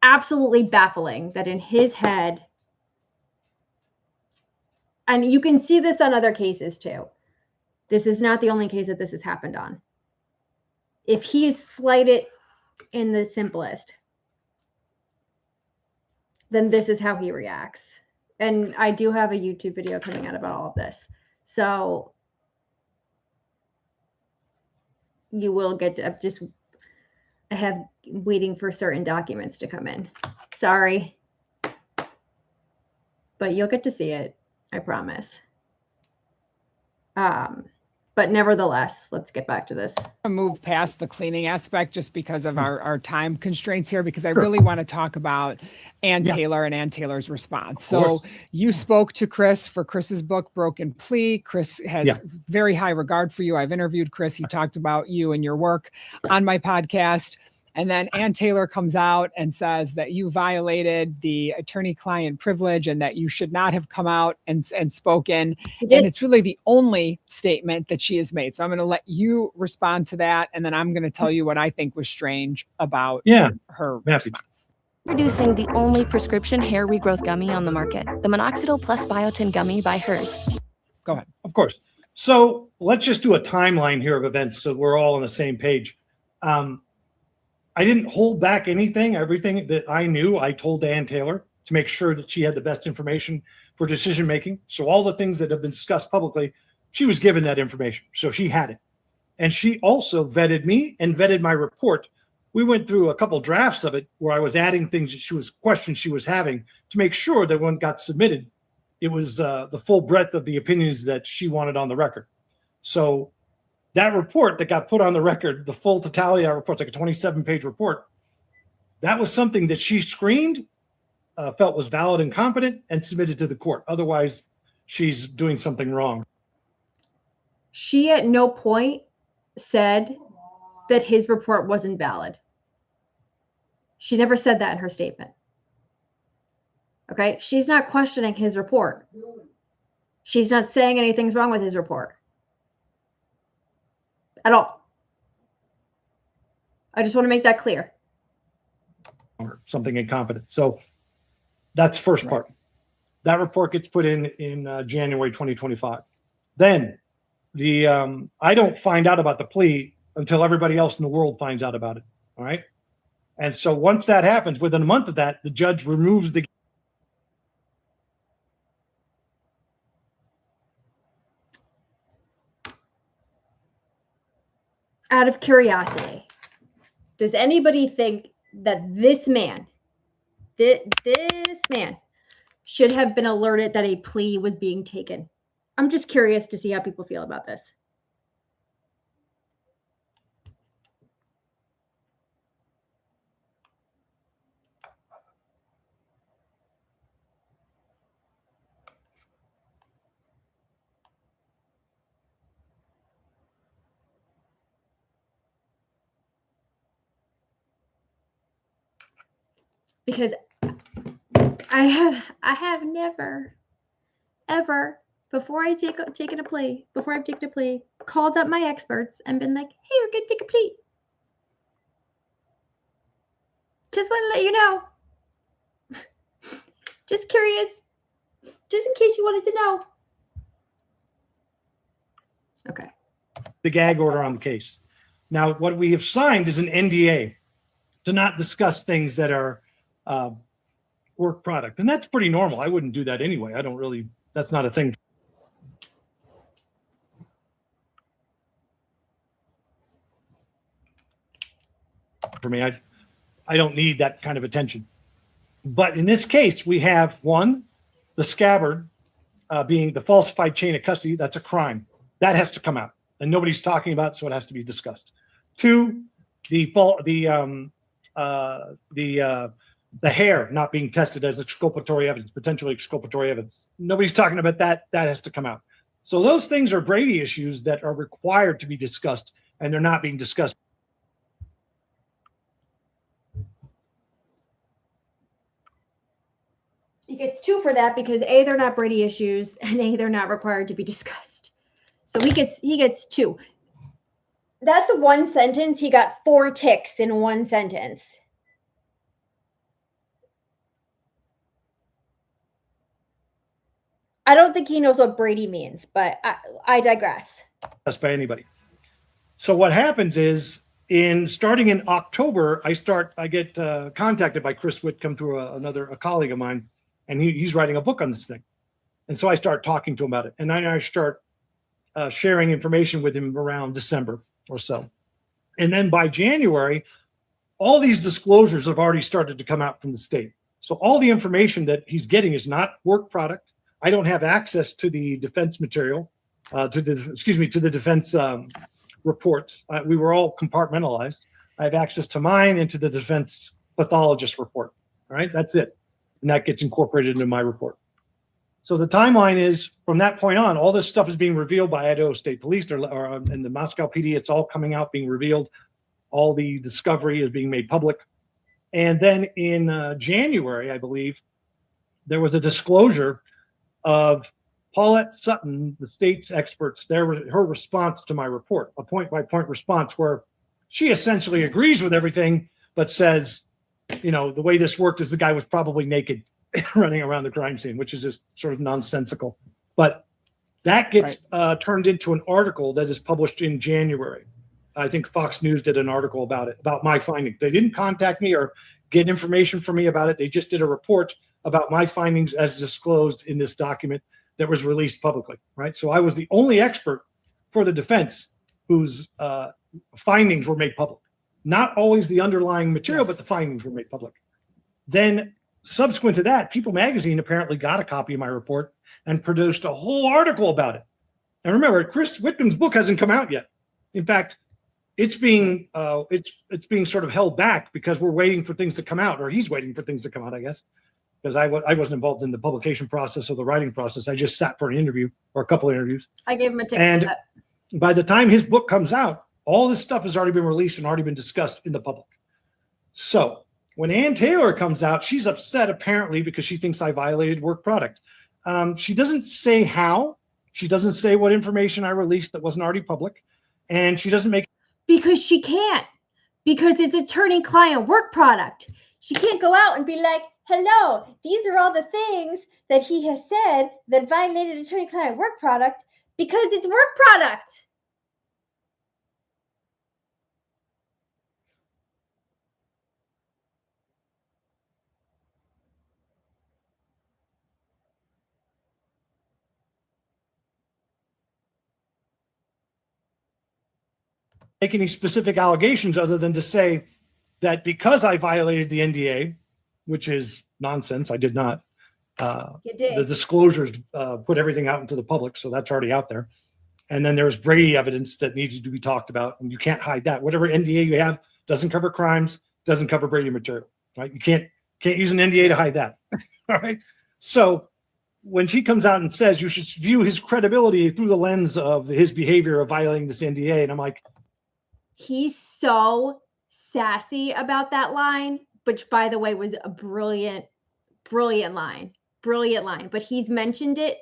absolutely baffling that in his head, and you can see this on other cases too. This is not the only case that this has happened on. If he is slighted in the simplest, then this is how he reacts. And I do have a YouTube video coming out about all of this. So you will get to I have waiting for certain documents to come in. Sorry. But you'll get to see it, I promise. But nevertheless, let's get back to this. I'll move past the cleaning aspect just because of our time constraints here, because I really want to talk about Ann Taylor and Ann Taylor's response. So you spoke to Chris for Chris's book, Broken Plea. Chris has very high regard for you. I've interviewed Chris. He talked about you and your work on my podcast. And then Ann Taylor comes out and says that you violated the attorney-client privilege and that you should not have come out and spoken. And it's really the only statement that she has made. So I'm going to let you respond to that. And then I'm going to tell you what I think was strange about her response. Introducing the only prescription hair regrowth gummy on the market, the Minoxidil Plus Biotin Gummy by Hers. Go ahead. Of course. So let's just do a timeline here of events so we're all on the same page. I didn't hold back anything. Everything that I knew, I told Ann Taylor to make sure that she had the best information for decision making. So all the things that have been discussed publicly, she was given that information. So she had it. And she also vetted me and vetted my report. We went through a couple drafts of it where I was adding things that questions she was having to make sure that when it got submitted, it was the full breadth of the opinions that she wanted on the record. So that report that got put on the record, the full totality of that report, like a 27-page report, that was something that she screened, felt was valid and competent, and submitted to the court. Otherwise, she's doing something wrong. She at no point said that his report wasn't valid. She never said that in her statement. Okay? She's not questioning his report. She's not saying anything's wrong with his report. At all. I just want to make that clear. Something incompetent. So that's first part. That report gets put in January 2025. Then I don't find out about the plea until everybody else in the world finds out about it. All right. And so once that happens, within a month of that, the judge removes the. Out of curiosity, does anybody think that this man should have been alerted that a plea was being taken? I'm just curious to see how people feel about this. Because I have never, ever, before I've taken a plea, called up my experts and been like, hey, we're going to take a plea. Just want to let you know. Just curious. Just in case you wanted to know. Okay. The gag order on the case. Now, what we have signed is an NDA to not discuss things that are work product. And that's pretty normal. I wouldn't do that anyway. I don't really, that's not a thing for me. I don't need that kind of attention. But in this case, we have one, the scabbard being the falsified chain of custody. That's a crime. That has to come out. And nobody's talking about it, so it has to be discussed. Two, the hair not being tested as exculpatory evidence, potentially exculpatory evidence. Nobody's talking about that. That has to come out. So those things are Brady issues that are required to be discussed, and they're not being discussed. He gets 2 for that because A, they're not Brady issues, and A, they're not required to be discussed. So he gets 2. That's 1 sentence. He got 4 ticks in 1 sentence. I don't think he knows what Brady means, but I digress. By anybody. So what happens is, starting in October, I get contacted by Chris Whitcomb through a colleague of mine, and he's writing a book on this thing. And so I start talking to him about it, and then I start sharing information with him around December or so. And then by January, all these disclosures have already started to come out from the state. So all the information that he's getting is not work product. I don't have access to the defense material, to the defense reports. We were all compartmentalized. I have access to mine and to the defense pathologist report. All right, that's it. And that gets incorporated into my report. So the timeline is, from that point on, all this stuff is being revealed by Idaho State Police or in the Moscow PD. It's all coming out, being revealed. All the discovery is being made public. And then in January, I believe, there was a disclosure of Paulette Sutton, the state's experts, her response to my report, a point-by-point response where she essentially agrees with everything, but says, the way this worked is the guy was probably naked running around the crime scene, which is just sort of nonsensical. But that gets turned into an article that is published in January. I think Fox News did an article about it, about my findings. They didn't contact me or get information from me about it. They just did a report about my findings as disclosed in this document that was released publicly, right? So I was the only expert for the defense whose findings were made public. Not always the underlying material, but the findings were made public. Then subsequent to that, People Magazine apparently got a copy of my report and produced a whole article about it. And remember, Chris Whitcomb's book hasn't come out yet. In fact, it's being sort of held back because we're waiting for things to come out, or he's waiting for things to come out, I guess. Because I wasn't involved in the publication process or the writing process. I just sat for an interview or a couple of interviews. I gave him a ticket. And by the time his book comes out, all this stuff has already been released and already been discussed in the public. So when Ann Taylor comes out, she's upset apparently because she thinks I violated work product. She doesn't say how. She doesn't say what information I released that wasn't already public. And she doesn't make. Because she can't. Because it's attorney-client work product. She can't go out and be like, hello, these are all the things that he has said that violated attorney-client work product, because it's work product. make any specific allegations other than to say that because I violated the NDA, which is nonsense, I did not. You did. The disclosures put everything out into the public, so that's already out there. And then there's Brady evidence that needed to be talked about, and you can't hide that. Whatever NDA you have doesn't cover crimes, doesn't cover Brady material, right? You can't use an NDA to hide that. All right. So when she comes out and says you should view his credibility through the lens of his behavior of violating this NDA, and I'm like, he's so sassy about that line, which by the way was a brilliant line. But he's mentioned it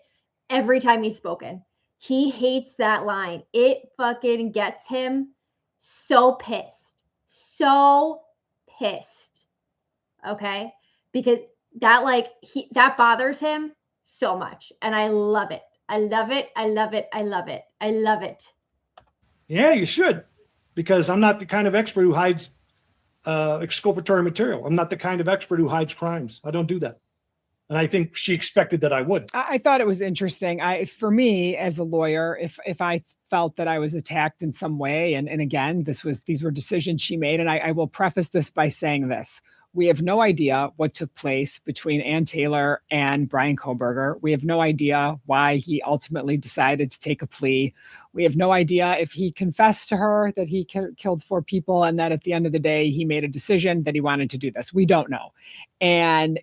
every time he's spoken. He hates that line. It fucking gets him so pissed. Okay? Because that bothers him so much. And I love it. I love it. Yeah, you should. Because I'm not the kind of expert who hides exculpatory material. I'm not the kind of expert who hides crimes. I don't do that. And I think she expected that I would. I thought it was interesting. For me as a lawyer, if I felt that I was attacked in some way, and again, these were decisions she made, and I will preface this by saying this. We have no idea what took place between Ann Taylor and Brian Kohberger. We have no idea why he ultimately decided to take a plea. We have no idea if he confessed to her that he killed 4 people and that at the end of the day, he made a decision that he wanted to do this. We don't know. And,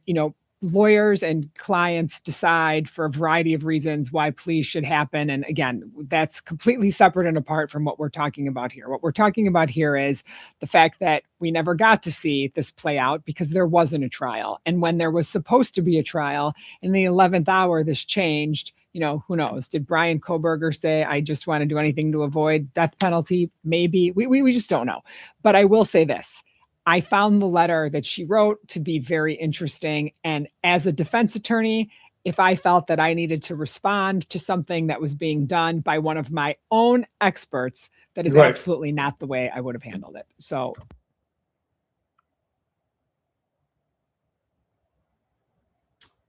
lawyers and clients decide for a variety of reasons why pleas should happen. And again, that's completely separate and apart from what we're talking about here. What we're talking about here is the fact that we never got to see this play out because there wasn't a trial. And when there was supposed to be a trial, in the 11th hour, this changed. Who knows? Did Brian Kohberger say, I just want to do anything to avoid death penalty? Maybe. We just don't know. But I will say this. I found the letter that she wrote to be very interesting. And as a defense attorney, if I felt that I needed to respond to something that was being done by one of my own experts, that is absolutely not the way I would have handled it. So.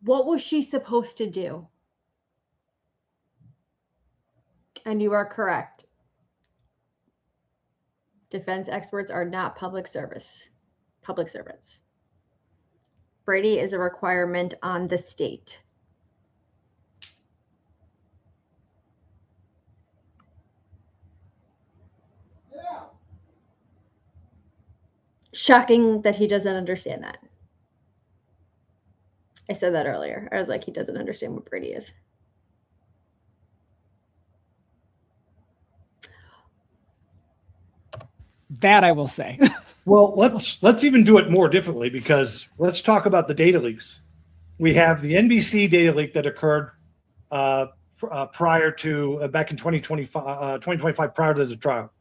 What was she supposed to do? And you are correct. Defense experts are not public servants. Brady is a requirement on the state. Yeah. Shocking that he doesn't understand that. I said that earlier. I was like, he doesn't understand what Brady is. That I will say. Well, let's even do it more differently, because let's talk about the data leaks. We have the NBC data leak that occurred prior to back in 2025, prior to the trial,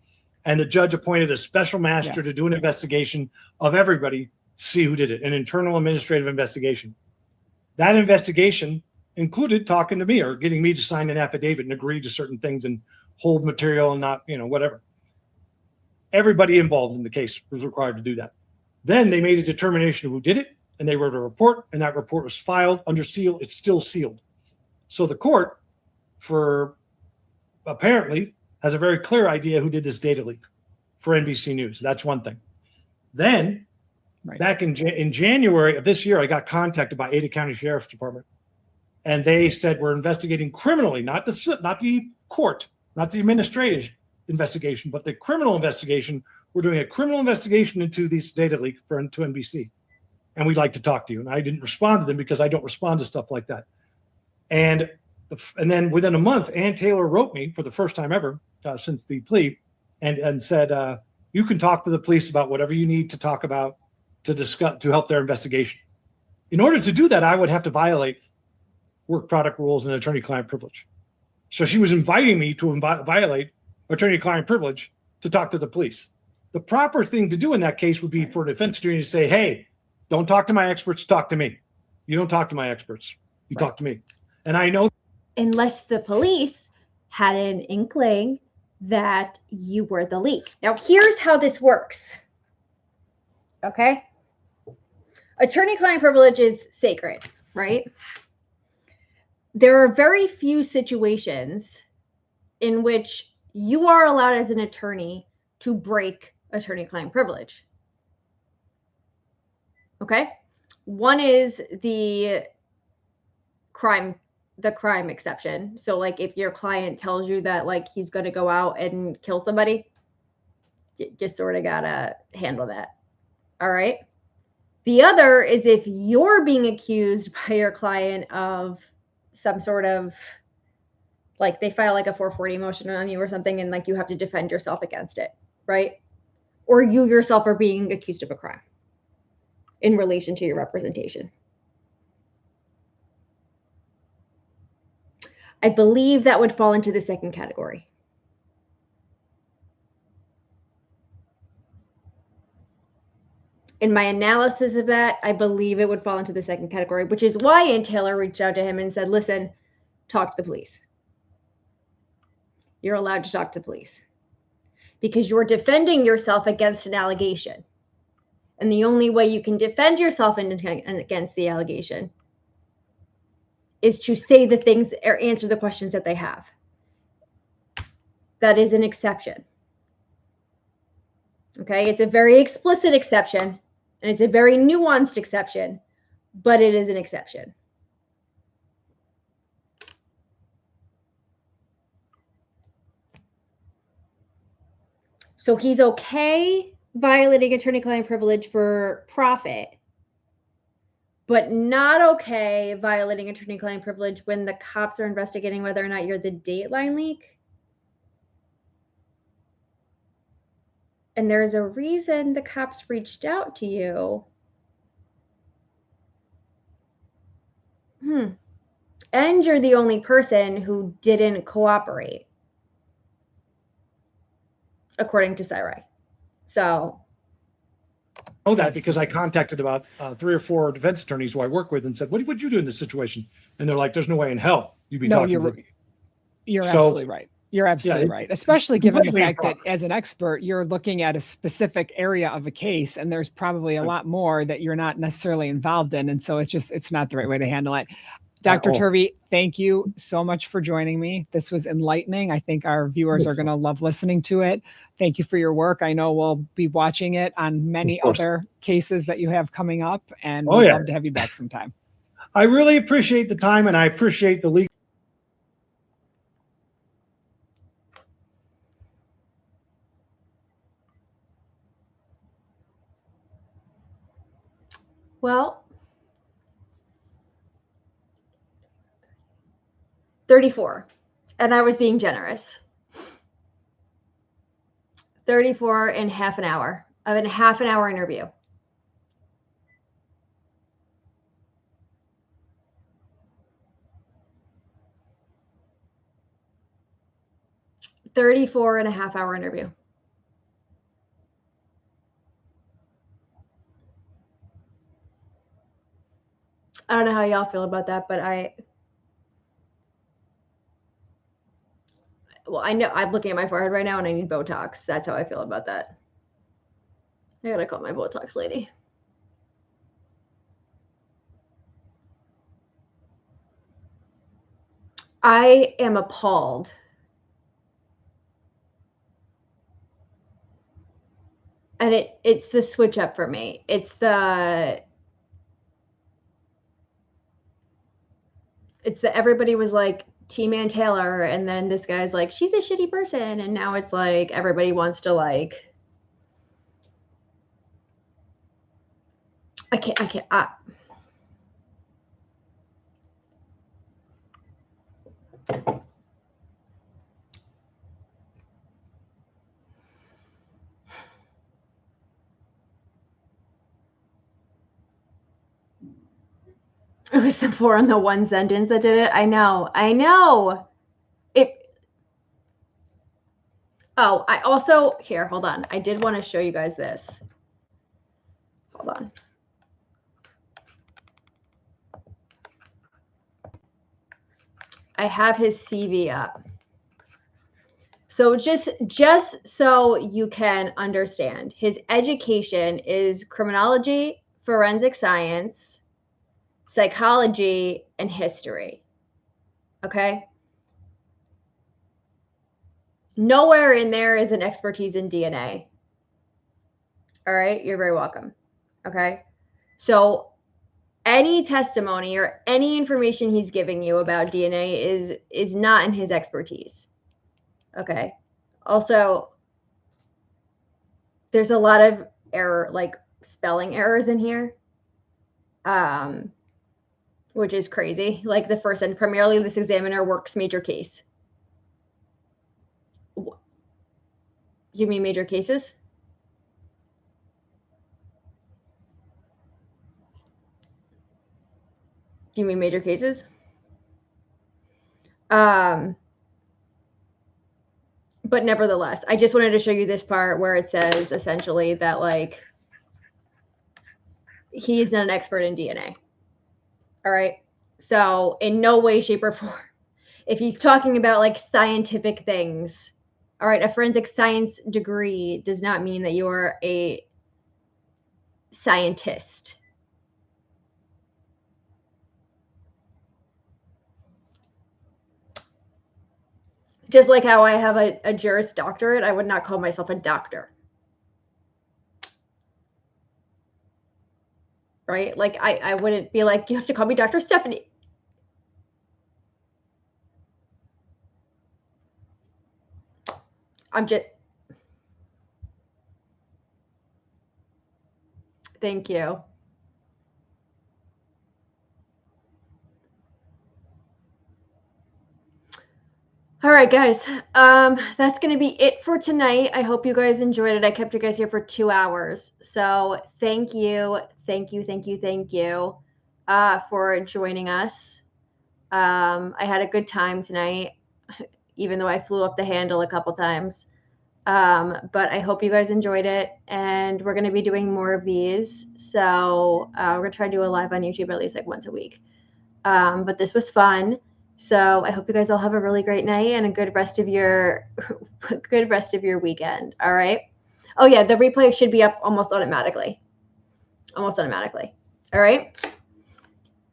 and the judge appointed a special master to do an investigation of everybody, see who did it, an internal administrative investigation. That investigation included talking to me or getting me to sign an affidavit and agree to certain things and hold material and not, whatever. Everybody involved in the case was required to do that. Then they made a determination of who did it, and they wrote a report, and that report was filed under seal. It's still sealed. So the court, apparently, has a very clear idea who did this data leak for NBC News. That's one thing. Then, back in January of this year, I got contacted by Ada County Sheriff's Department, and they said, we're investigating criminally, not the court, not the administrative investigation, but the criminal investigation. We're doing a criminal investigation into these data leak to NBC, and we'd like to talk to you. And I didn't respond to them because I don't respond to stuff like that. And then within a month, Ann Taylor wrote me for the first time ever since the plea, and said, you can talk to the police about whatever you need to talk about to discuss to help their investigation. In order to do that, I would have to violate work product rules and attorney-client privilege. So she was inviting me to violate attorney-client privilege to talk to the police. The proper thing to do in that case would be for a defense attorney to say, hey, don't talk to my experts, talk to me. You don't talk to my experts, you talk to me. And I know. Unless the police had an inkling that you were the leak. Now, here's how this works. Okay? Attorney-client privilege is sacred, right? There are very few situations in which you are allowed as an attorney to break attorney-client privilege. Okay? One is the crime exception. So like if your client tells you that like he's going to go out and kill somebody, you just sort of got to handle that. All right? The other is if you're being accused by your client of some sort of, like they file like a 440 motion on you or something, and like you have to defend yourself against it, right? Or you yourself are being accused of a crime in relation to your representation. I believe that would fall into the second category. In my analysis of that, I believe it would fall into the second category, which is why Ann Taylor reached out to him and said, listen, talk to the police. You're allowed to talk to the police because you're defending yourself against an allegation. And the only way you can defend yourself against the allegation is to say the things or answer the questions that they have. That is an exception. Okay, it's a very explicit exception, and it's a very nuanced exception, but it is an exception. So he's okay violating attorney-client privilege for profit, but not okay violating attorney-client privilege when the cops are investigating whether or not you're the Dateline leak. And there's a reason the cops reached out to you. And you're the only person who didn't cooperate, according to Sarai. So. I know that because I contacted about 3 or 4 defense attorneys who I work with and said, what would you do in this situation? And they're like, there's no way in hell you'd be talking to You're absolutely right. You're absolutely right. Especially given the fact that as an expert, you're looking at a specific area of a case, and there's probably a lot more that you're not necessarily involved in. And so it's not the right way to handle it. Dr. Turvey, thank you so much for joining me. This was enlightening. I think our viewers are going to love listening to it. Thank you for your work. I know we'll be watching it on many other cases that you have coming up, and we'd love to have you back sometime. I really appreciate the time, and I appreciate the legal. Well, 34, and I was being generous. 34 in half an hour of a half an hour interview. $34 and a half hour interview. I don't know how y'all feel about that, but well, I know I'm looking at my forehead right now and I need Botox. That's how I feel about that. I gotta call my Botox lady. I am appalled. And it's the switch up for me. It's the everybody was like Team Ann Taylor, and then this guy's like, she's a shitty person, and now it's like everybody wants to like I can't It was the 4 on the 1 sentence that did it. I know. Oh, I also, here, hold on. I did want to show you guys this. Hold on. I have his CV up. So just so you can understand, his education is criminology, forensic science, psychology, and history. Okay? Nowhere in there is an expertise in DNA. All right, you're very welcome. Okay, so any testimony or any information he's giving you about DNA is not in his expertise. Okay. Also, there's a lot of error, like spelling errors in here, which is crazy. Like the first sentence, primarily this examiner works major case. You mean major cases? Do you mean major cases? But nevertheless, I just wanted to show you this part where it says essentially that like he's not an expert in DNA. All right. So in no way, shape, or form, if he's talking about like scientific things, all right, a forensic science degree does not mean that you're a scientist. Just like how I have a Juris Doctorate, I would not call myself a doctor. Right? Like I wouldn't be like, you have to call me Dr. Stephanie. I'm just, thank you. All right, guys. That's going to be it for tonight. I hope you guys enjoyed it. I kept you guys here for 2 hours. So thank you for joining us. I had a good time tonight, even though I flew up the handle a couple times. But I hope you guys enjoyed it. And we're going to be doing more of these. So we're going to try to do a live on YouTube at least like once a week. But this was fun. So I hope you guys all have a really great night and a good rest of your weekend. All right. Oh yeah, the replay should be up almost automatically. All right.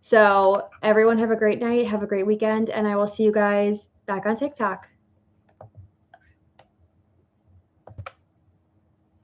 So everyone have a great night, have a great weekend, and I will see you guys back on TikTok.